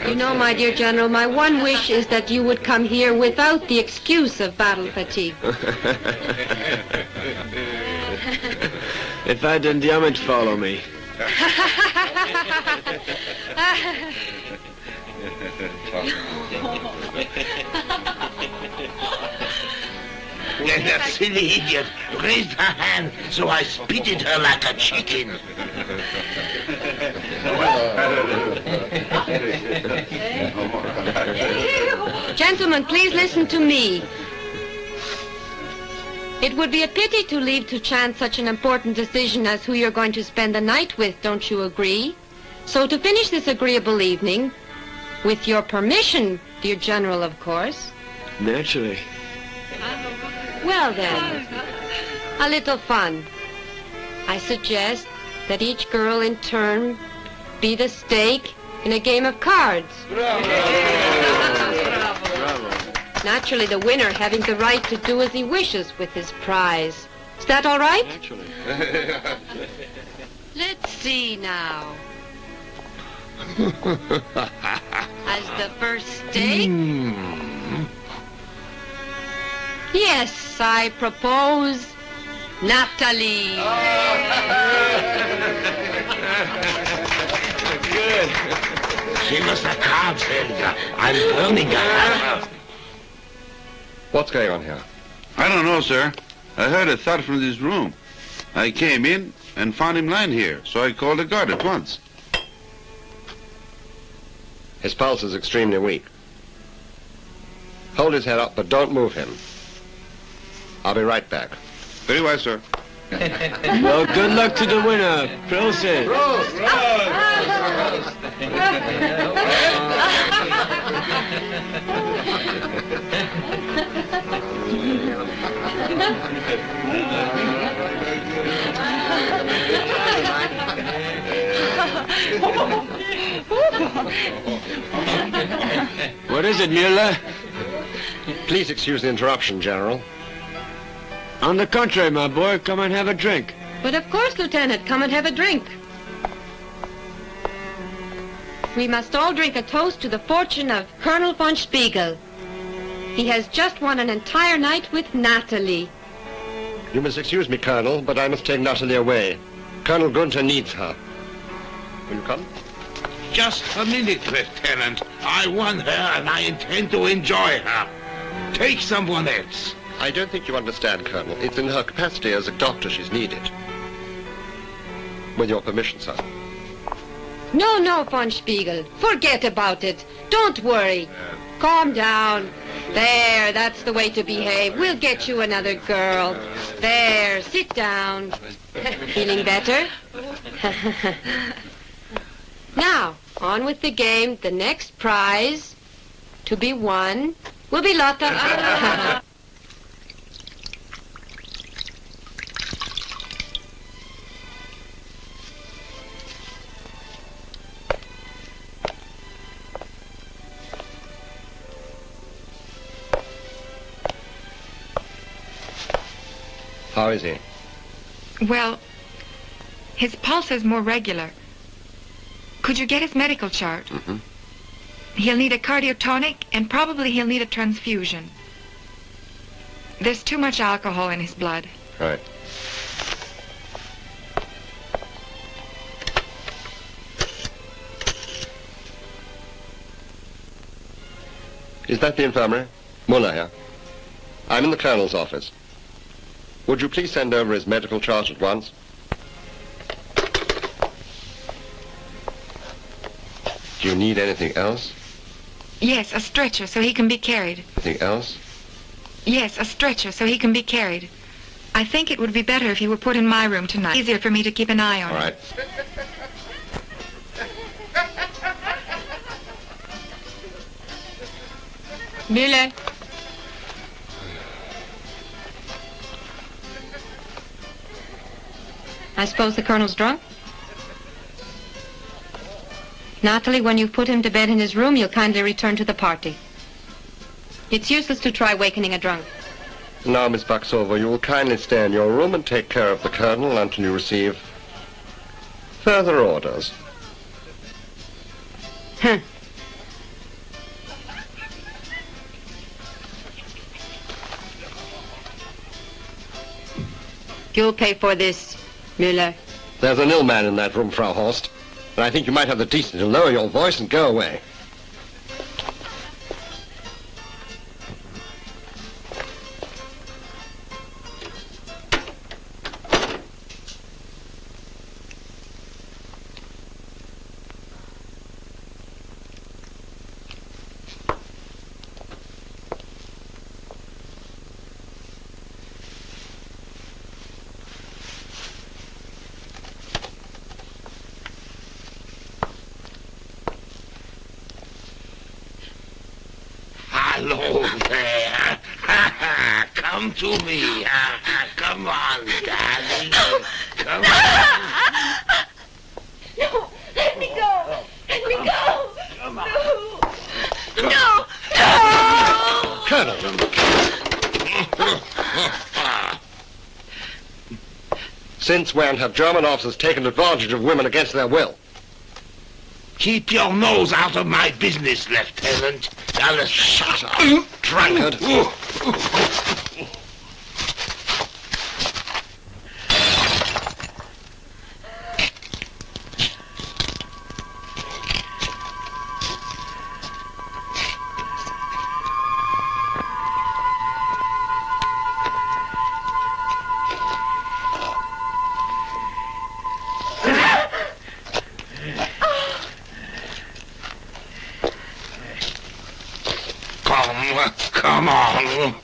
Speaker 12: You know, my dear General, my one wish is that you would come here without the excuse of battle fatigue.
Speaker 15: If I didn't, you might follow me.
Speaker 14: That silly idiot raised her hand, so I spitted her like a chicken.
Speaker 12: Gentlemen, please listen to me. It would be a pity to leave to chance such an important decision as who you're going to spend the night with, don't you agree? So to finish this agreeable evening, with your permission, dear General, of course.
Speaker 15: Naturally.
Speaker 12: Well then, a little fun. I suggest that each girl in turn be the stake in a game of cards. Naturally, the winner having the right to do as he wishes with his prize. Is that all right?
Speaker 15: Naturally.
Speaker 12: Let's see now. As the first stake? Yes, I propose Natalie.
Speaker 14: Good. She was a card failure. I'm burning her.
Speaker 4: What's going on here?
Speaker 2: I don't know, sir. I heard a thud from this room. I came in and found him lying here, so I called the guard at once.
Speaker 4: His pulse is extremely weak. Hold his head up, but don't move him. I'll be right back.
Speaker 2: Very well, sir.
Speaker 15: Well, good luck to the winner. Prosit. What is it, Mueller?
Speaker 4: Please excuse the interruption, General.
Speaker 15: On the contrary, my boy, come and have a drink.
Speaker 12: But of course, Lieutenant, come and have a drink. We must all drink a toast to the fortune of Colonel von Spiegel. He has just won an entire night with Natalie.
Speaker 4: You must excuse me, Colonel, but I must take Natalie away. Colonel Gunther needs her. Will you come?
Speaker 14: Just a minute, Lieutenant. I won her and I intend to enjoy her. Take someone else.
Speaker 4: I don't think you understand, Colonel. It's in her capacity as a doctor she's needed. With your permission, sir.
Speaker 12: No, von Spiegel. Forget about it. Don't worry. Calm down. There, that's the way to behave. We'll get you another girl. There, sit down. Feeling better? Now, on with the game. The next prize to be won will be Lotta.
Speaker 4: How is he?
Speaker 1: Well, his pulse is more regular. Could you get his medical chart?
Speaker 4: Mm-hmm.
Speaker 1: He'll need a cardiotonic, and probably he'll need a transfusion. There's too much alcohol in his blood.
Speaker 4: Right. Is that the infirmary? Muller here. I'm in the Colonel's office. Would you please send over his medical chart at once? Do you need anything else?
Speaker 1: Yes, a stretcher so he can be carried.
Speaker 4: Anything else?
Speaker 1: Yes, a stretcher so he can be carried. I think it would be better if he were put in my room tonight. Easier for me to keep an eye on him.
Speaker 4: All right.
Speaker 12: Müller. I suppose the Colonel's drunk? Natalie, when you've put him to bed in his room, you'll kindly return to the party. It's useless to try wakening a drunk.
Speaker 4: Now, Miss Buxover, you will kindly stay in your room and take care of the Colonel until you receive further orders.
Speaker 12: Huh. You'll pay for this, Müller.
Speaker 4: There's an ill man in that room, Frau Horst. And I think you might have the decency to lower your voice and go away.
Speaker 14: Hello there. Come to me. Come on, darling. Come on.
Speaker 9: No, let me go. Let me go.
Speaker 14: Come on.
Speaker 9: No. No.
Speaker 4: Colonel. Since when have German officers taken advantage of women against their will?
Speaker 14: Keep your nose out of my business, Lieutenant. Now, shut up, drunkard. Come on.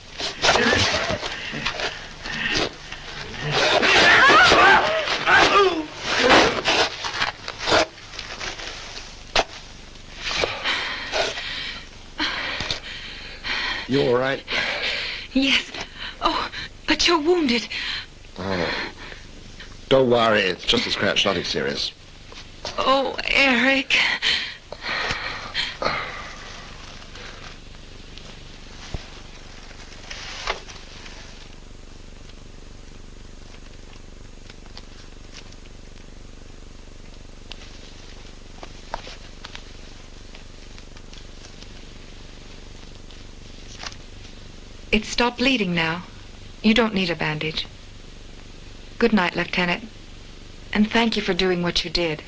Speaker 4: You all right?
Speaker 1: Yes. Oh, but you're wounded.
Speaker 4: Oh. Don't worry, it's just a scratch, nothing serious.
Speaker 1: Oh, Eric. It's stopped bleeding now. You don't need a bandage. Good night, Lieutenant. And thank you for doing what you did.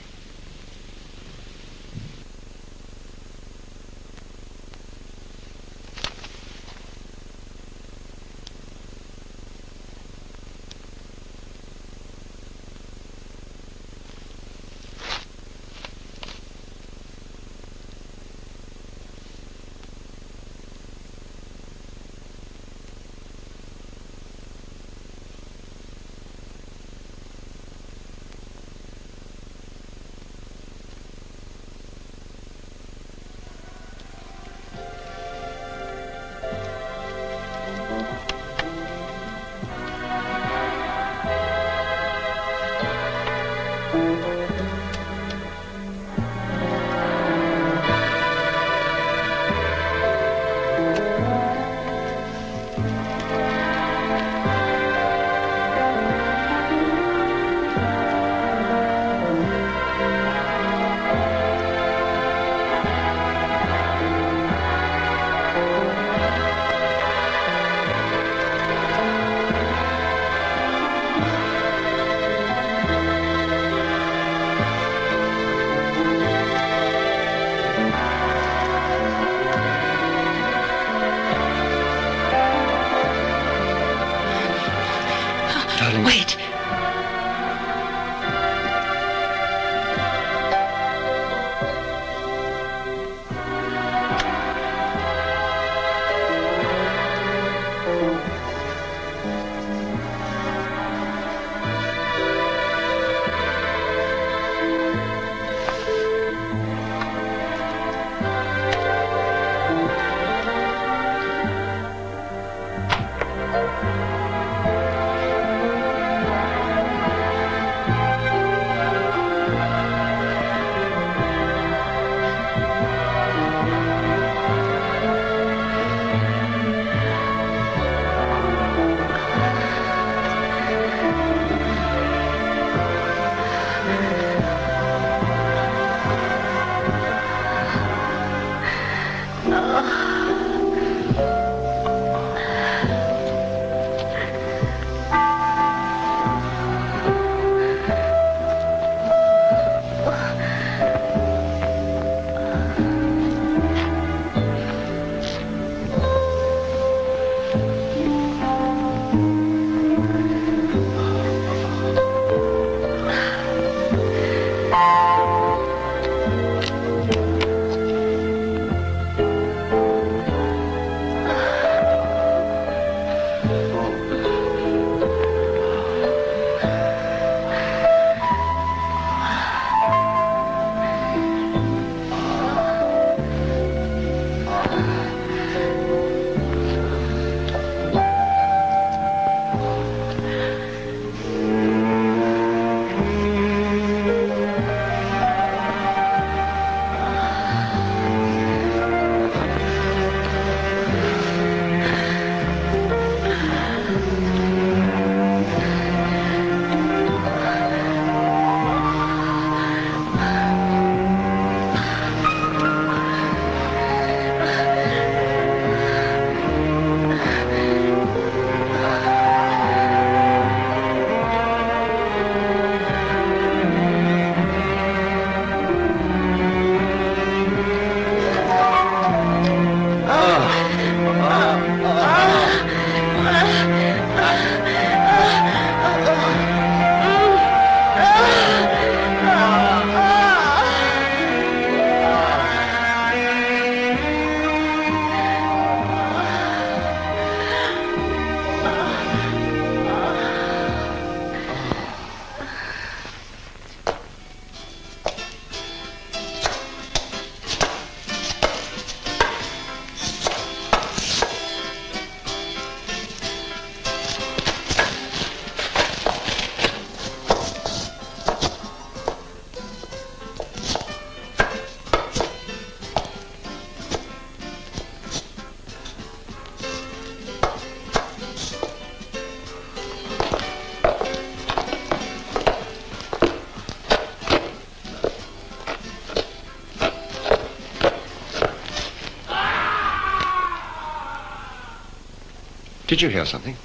Speaker 4: Did you hear something?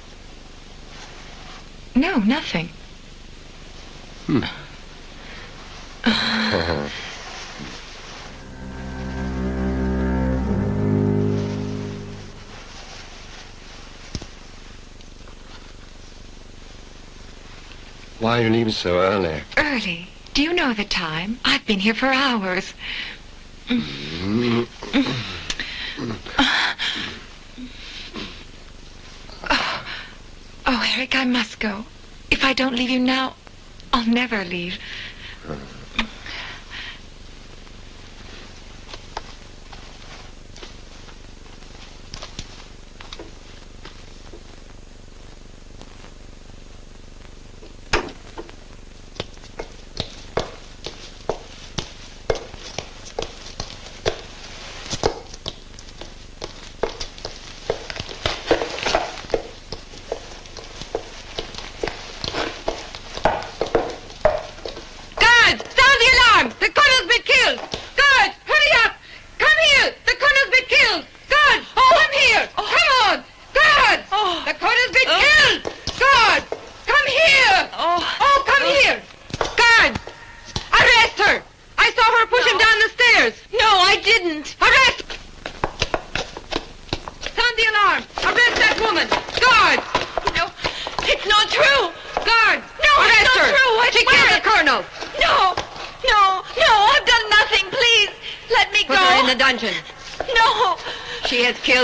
Speaker 1: No, nothing.
Speaker 4: Why are you leaving so early?
Speaker 1: Early? Do you know the time? I've been here for hours. Oh, Eric, I must go. If I don't leave you now, I'll never leave.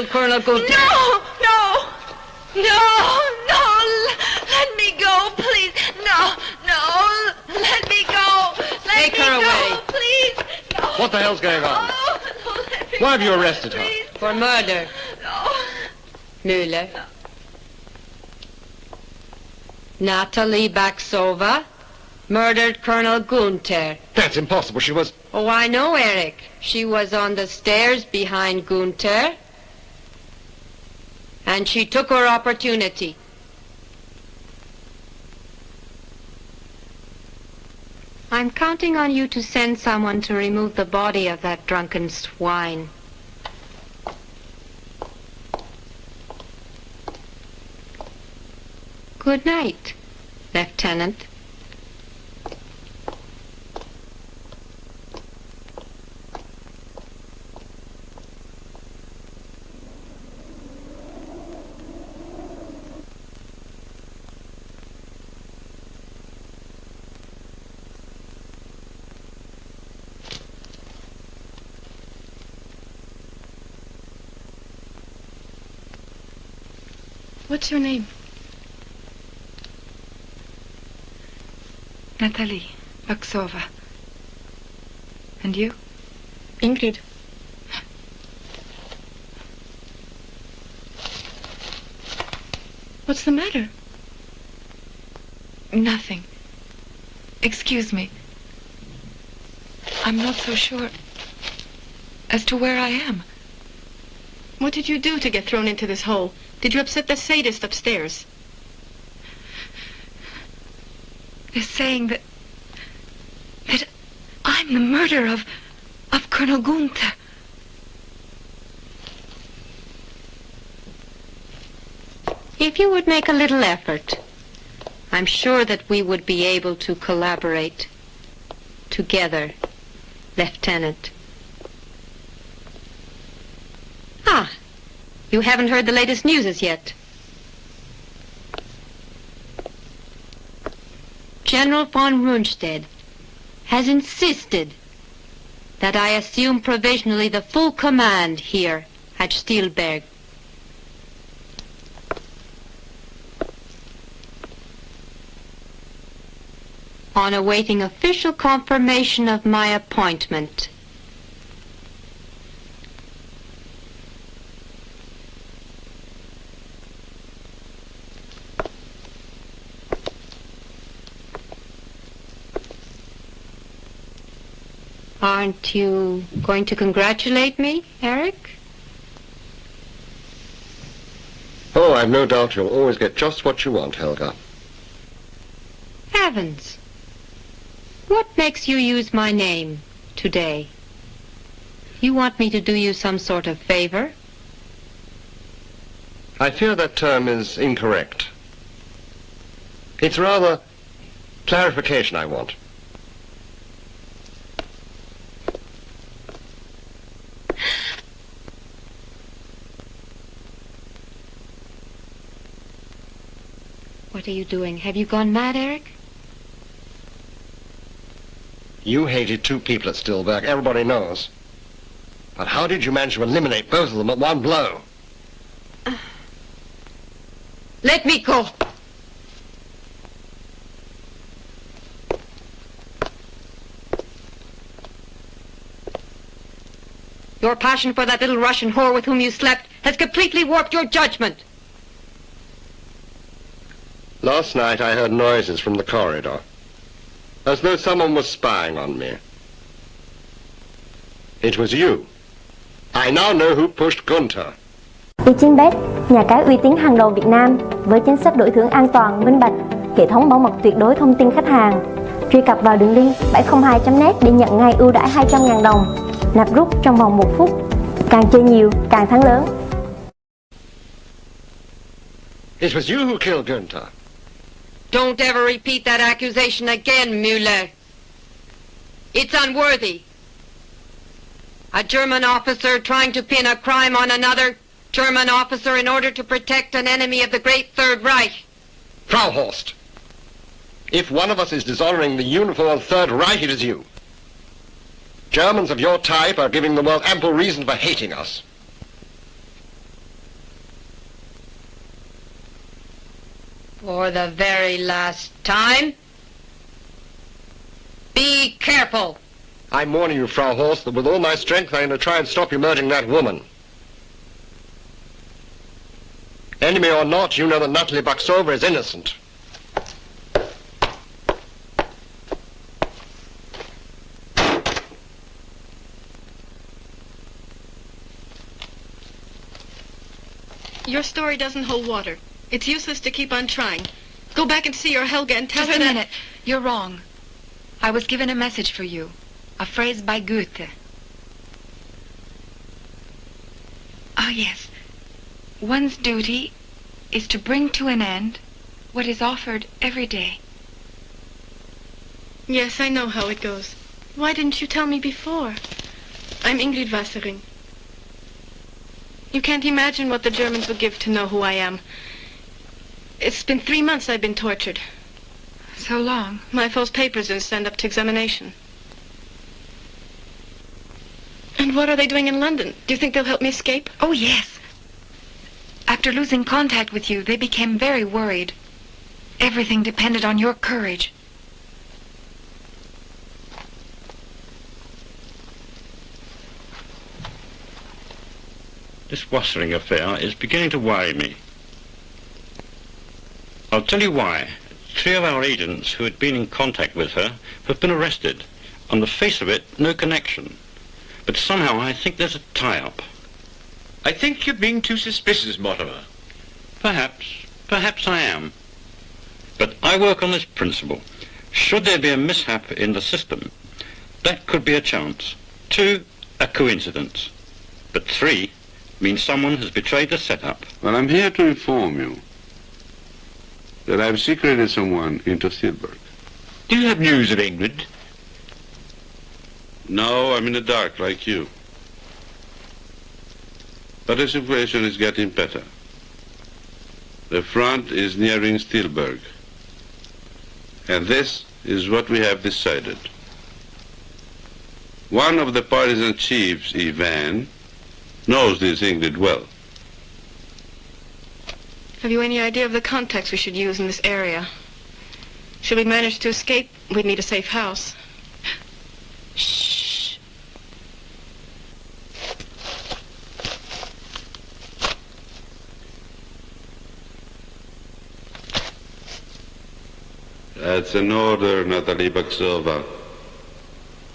Speaker 12: Colonel Gunther.
Speaker 9: No! Let me go, please. No! Let me go.
Speaker 12: Take her away.
Speaker 9: Please. No.
Speaker 4: What the hell's going on? Why have you arrested her?
Speaker 12: For murder.
Speaker 9: No.
Speaker 12: Müller. Natalie Baksova murdered Colonel Gunther.
Speaker 4: That's impossible. She was...
Speaker 12: Oh, I know, Eric. She was on the stairs behind Gunther. And she took her opportunity. I'm counting on you to send someone to remove the body of that drunken swine. Good night, Lieutenant.
Speaker 11: What's your name?
Speaker 1: Natalie Baksova. And you?
Speaker 11: Ingrid. What's the matter?
Speaker 1: Nothing. Excuse me. I'm not so sure as to where I am.
Speaker 11: What did you do to get thrown into this hole? Did you upset the sadist upstairs?
Speaker 1: They're saying that I'm the murderer of Colonel Gunther.
Speaker 12: If you would make a little effort, I'm sure that we would be able to collaborate together, Lieutenant. Ah, you haven't heard the latest news as yet. General von Rundstedt has insisted that I assume provisionally the full command here at Stilberg. On awaiting official confirmation of my appointment. Aren't you going to congratulate me, Eric?
Speaker 4: Oh, I've no doubt you'll always get just what you want, Helga.
Speaker 12: Heavens! What makes you use my name today? You want me to do you some sort of favor?
Speaker 4: I fear that term is incorrect. It's rather clarification I want.
Speaker 12: What are you doing? Have you gone mad, Eric?
Speaker 4: You hated two people at Stillberg, everybody knows. But how did you manage to eliminate both of them at one blow?
Speaker 12: Let me go. Your passion for that little Russian whore with whom you slept has completely warped your judgment.
Speaker 4: Last night I heard noises from the corridor, as though someone was spying on me. It was you. I now know who pushed Gunther.
Speaker 16: Ichinbet, nhà cái uy tín hàng đầu Việt Nam với chính sách đổi thưởng an toàn, minh bạch, hệ thống bảo mật tuyệt đối thông tin khách hàng. Truy cập vào đường link 702.net để nhận ngay ưu đãi 200.000 đồng. Nạp rút trong vòng 1 phút. Càng chơi nhiều, càng thắng lớn.
Speaker 4: It was you who killed Gunther.
Speaker 12: Don't ever repeat that accusation again, Müller. It's unworthy. A German officer trying to pin a crime on another German officer in order to protect an enemy of the great Third Reich.
Speaker 4: Frau Horst, if one of us is dishonoring the uniform Third Reich, it is you. Germans of your type are giving the world ample reason for hating us.
Speaker 12: For the very last time, be careful.
Speaker 4: I'm warning you, Frau Horst, that with all my strength I'm going to try and stop you murdering that woman. Enemy or not, you know that Natalie Baksova is innocent.
Speaker 11: Your story doesn't hold water. It's useless to keep on trying. Go back and see your Helga and tell her that...
Speaker 1: Just a minute. You're wrong. I was given a message for you. A phrase by Goethe. Ah, yes. One's duty is to bring to an end what is offered every day.
Speaker 11: Yes, I know how it goes. Why didn't you tell me before? I'm Ingrid Wassering. You can't imagine what the Germans would give to know who I am. It's been 3 months I've been tortured.
Speaker 1: So long?
Speaker 11: My false papers didn't stand up to examination. And what are they doing in London? Do you think they'll help me escape?
Speaker 1: Oh, yes. After losing contact with you, they became very worried. Everything depended on your courage.
Speaker 10: This Wassering affair is beginning to worry me. I'll tell you why. 3 of our agents who had been in contact with her have been arrested. On the face of it, no connection. But somehow I think there's a tie-up.
Speaker 7: I think you're being too suspicious, Mortimer.
Speaker 10: Perhaps I am. But I work on this principle. Should there be a mishap in the system, that could be a chance. 2, a coincidence. But 3 means someone has betrayed the setup.
Speaker 2: Well, I'm here to inform you that I've secreted someone into Stillberg.
Speaker 7: Do you have news of England?
Speaker 2: No, I'm in the dark like you. But the situation is getting better. The front is nearing Stillberg. And this is what we have decided. One of the partisan chiefs, Ivan, knows this England well.
Speaker 11: Have you any idea of the contacts we should use in this area? Should we manage to escape, we'd need a safe house. Shh.
Speaker 2: That's an order, Natalie Baksova.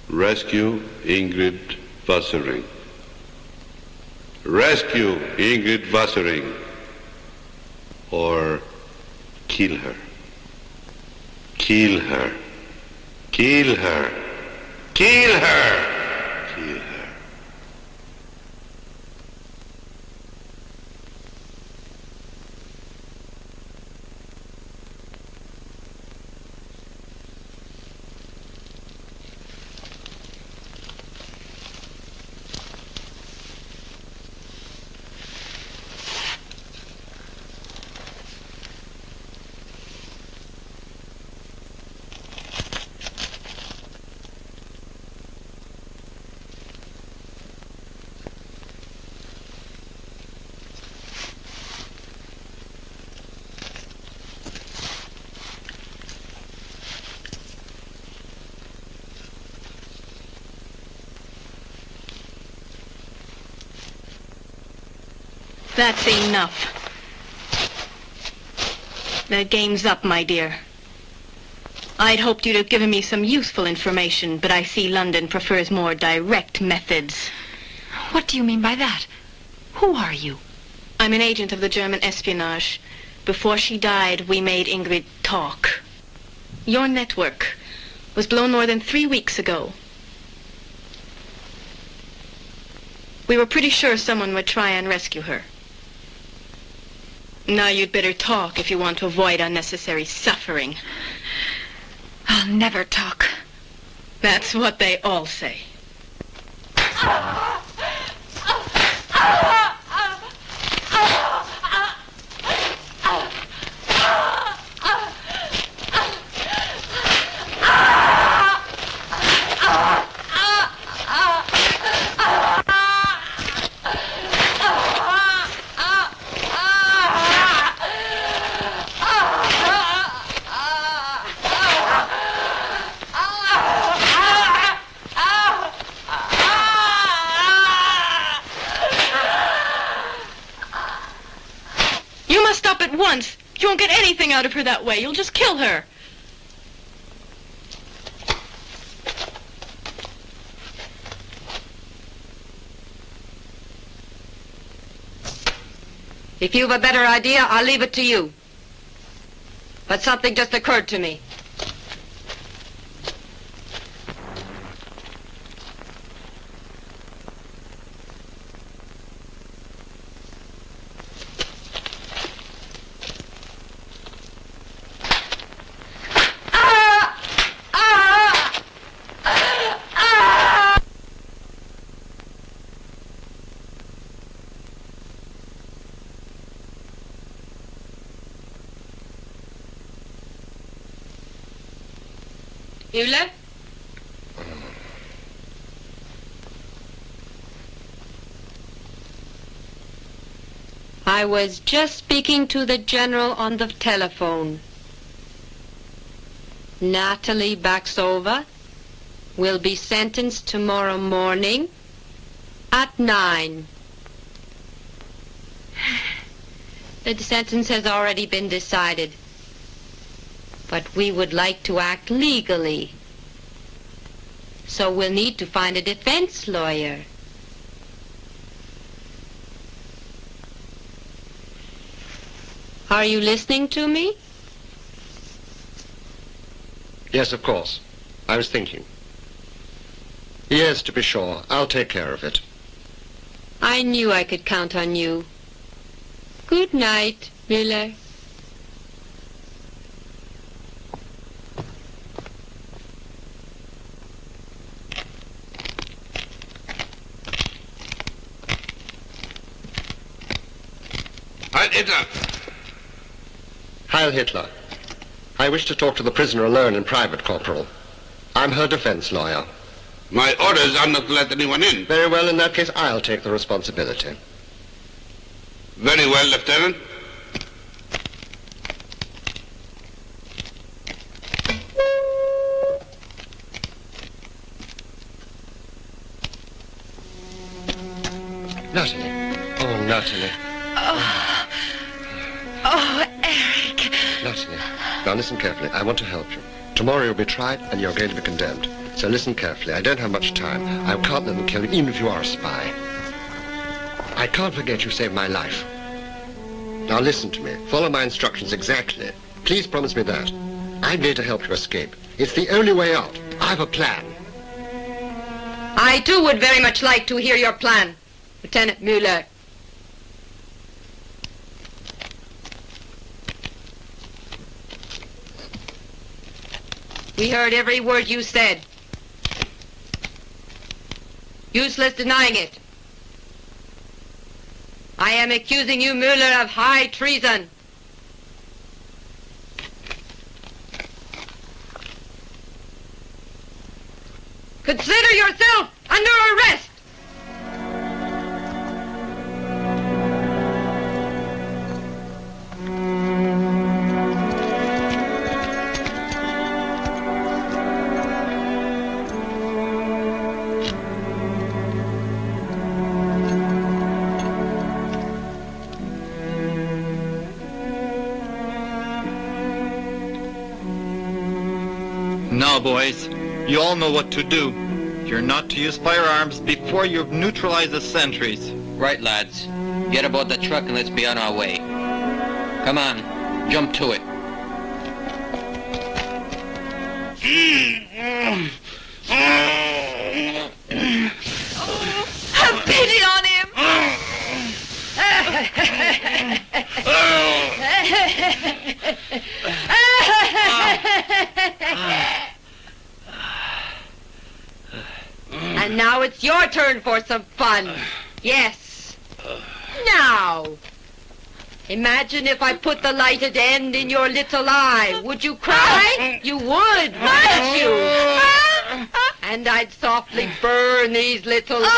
Speaker 2: Rescue Ingrid Wassering. Rescue Ingrid Wassering. Or kill her. Kill her. Kill her. Kill her. Kill her.
Speaker 11: That's enough. The game's up, my dear. I'd hoped you'd have given me some useful information, but I see London prefers more direct methods.
Speaker 1: What do you mean by that? Who are you?
Speaker 11: I'm an agent of the German espionage. Before she died, we made Ingrid talk. Your network was blown more than 3 weeks ago. We were pretty sure someone would try and rescue her. Now you'd better talk if you want to avoid unnecessary suffering.
Speaker 1: I'll never talk.
Speaker 11: That's what they all say. Once. You won't get anything out of her that way. You'll just kill her.
Speaker 12: If you've a better idea, I'll leave it to you. But something just occurred to me. Müller? I was just speaking to the General on the telephone. Natalie Baxova will be sentenced tomorrow morning at 9. The sentence has already been decided. But we would like to act legally. So we'll need to find a defense lawyer. Are you listening to me?
Speaker 4: Yes, of course. I was thinking. Yes, to be sure. I'll take care of it.
Speaker 12: I knew I could count on you. Good night, Müller.
Speaker 14: Heil Hitler!
Speaker 4: Heil Hitler. I wish to talk to the prisoner alone in private, Corporal. I'm her defense lawyer.
Speaker 14: My orders are not to let anyone in.
Speaker 4: Very well, in that case, I'll take the responsibility.
Speaker 14: Very well, Lieutenant.
Speaker 4: Natalie. Oh, Natalie.
Speaker 1: Oh, Eric.
Speaker 4: Natalie, now listen carefully. I want to help you. Tomorrow you'll be tried and you're going to be condemned. So listen carefully. I don't have much time. I can't let them kill you, even if you are a spy. I can't forget you saved my life. Now listen to me. Follow my instructions exactly. Please promise me that. I'm going to help you escape. It's the only way out. I have a plan.
Speaker 12: I too would very much like to hear your plan, Lieutenant Müller. We heard every word you said. Useless denying it. I am accusing you, Müller, of high treason. Consider yourself under arrest.
Speaker 6: Now, boys, you all know what to do. You're not to use firearms before you've neutralized the sentries.
Speaker 3: Right, lads. Get aboard the truck and let's be on our way. Come on, jump to it.
Speaker 9: Have pity on him!
Speaker 12: And now it's your turn for some fun. Yes. Now. Imagine if I put the lighted end in your little eye. Would you cry? You would, wouldn't you? And I'd softly burn these little lips.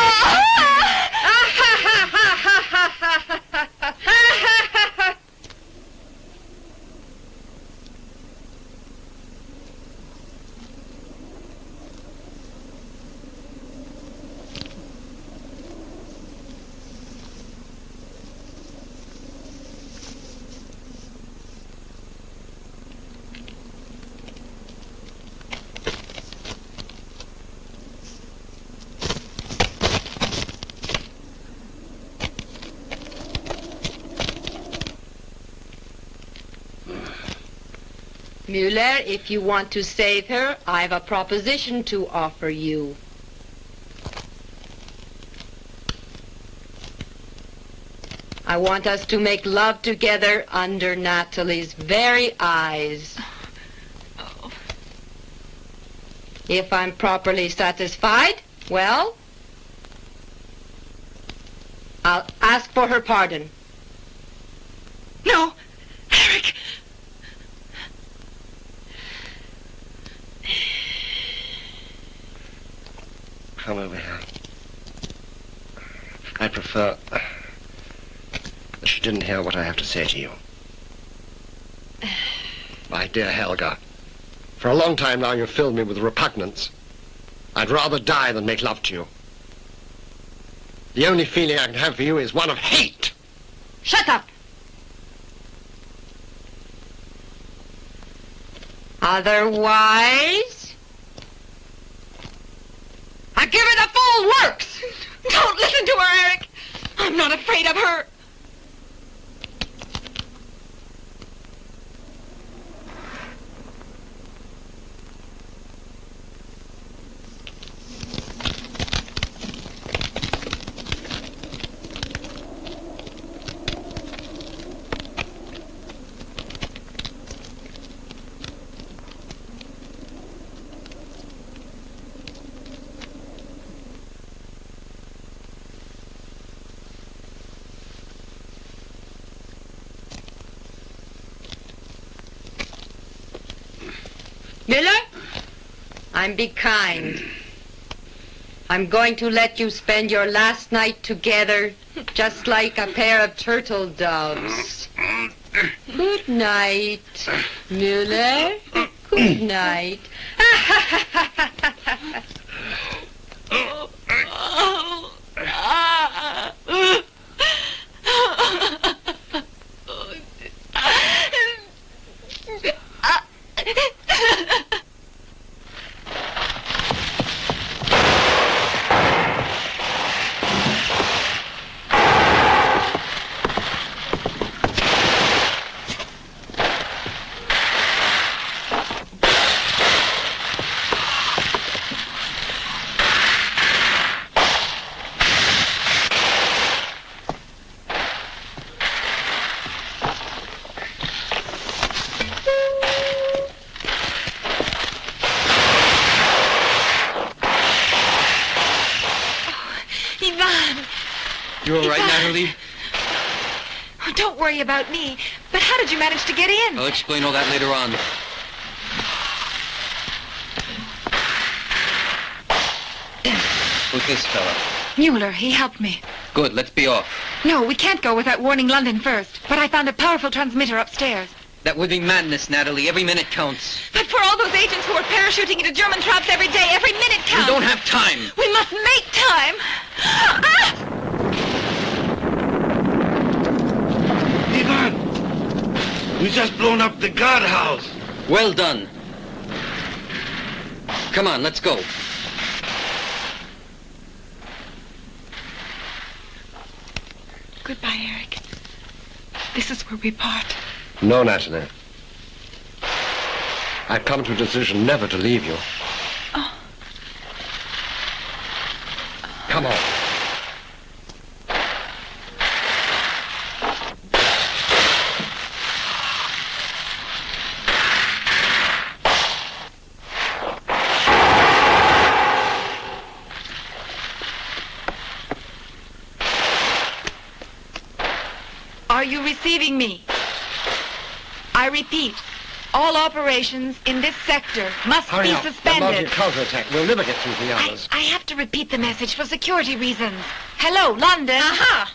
Speaker 12: Mueller, if you want to save her, I've a proposition to offer you. I want us to make love together under Natalie's very eyes.
Speaker 9: Oh.
Speaker 12: If I'm properly satisfied, well, I'll ask for her pardon.
Speaker 9: No, Eric!
Speaker 4: Come over here. I prefer that you didn't hear what I have to say to you. My dear Helga, for a long time now you've filled me with repugnance. I'd rather die than make love to you. The only feeling I can have for you is one of hate.
Speaker 12: Shut up! Otherwise, I give her the full works!
Speaker 9: Don't listen to her, Eric! I'm not afraid of her!
Speaker 12: Miller, I'm be kind. I'm going to let you spend your last night together just like a pair of turtle doves. Good night, Mueller. Good night.
Speaker 8: You all right, Natalie?
Speaker 1: Oh, don't worry about me. But how did you manage to get in?
Speaker 3: I'll explain all that later on. Who's this fella?
Speaker 1: Mueller, he helped me.
Speaker 3: Good, let's be off.
Speaker 1: No, we can't go without warning London first. But I found a powerful transmitter upstairs.
Speaker 3: That would be madness, Natalie. Every minute counts.
Speaker 1: But for all those agents who are parachuting into German traps every day, every minute counts.
Speaker 3: We don't have time.
Speaker 1: We must make time. Ah!
Speaker 2: We just blown up the guardhouse.
Speaker 3: Well done. Come on, let's go.
Speaker 11: Goodbye, Eric. This is where we part.
Speaker 4: No, Natalie. I've come to a decision never to leave you.
Speaker 11: Oh.
Speaker 4: Come on.
Speaker 1: Are you receiving me? I repeat, all operations in this sector must
Speaker 4: Hurry
Speaker 1: be
Speaker 4: up.
Speaker 1: suspended.
Speaker 4: They're mounting a counterattack. We'll never get through the others.
Speaker 1: I have to repeat the message for security reasons. Hello, London. Aha!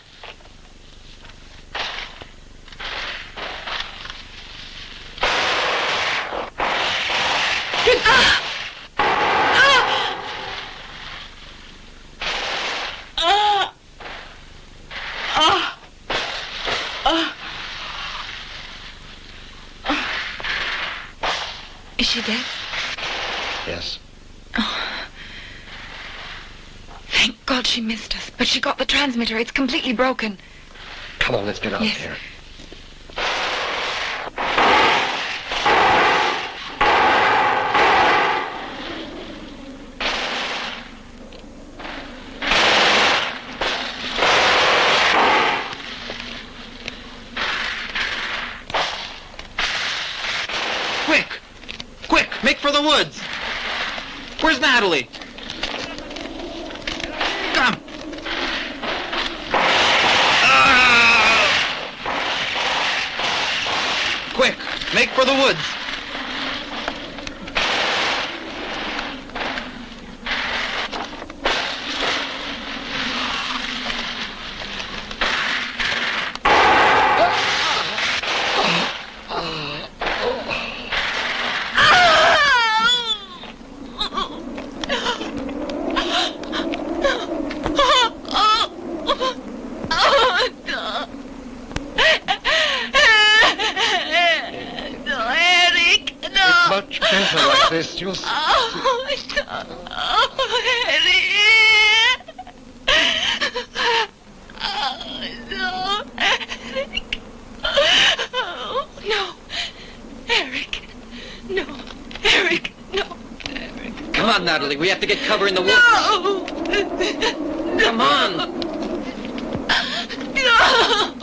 Speaker 1: Is she dead?
Speaker 4: Yes.
Speaker 1: Thank God she missed us. But she got the transmitter. It's completely broken.
Speaker 4: Come on, let's get out
Speaker 1: Yes.
Speaker 4: here.
Speaker 6: Quick! Quick! Make for the woods! Where's Natalie? Come! Quick! Make for the woods!
Speaker 4: Much better like this. You'll see.
Speaker 11: No, Eric. No, Eric. No, Eric.
Speaker 3: Come on, Natalie. We have to get cover in the woods.
Speaker 11: No.
Speaker 3: Come on.
Speaker 11: No.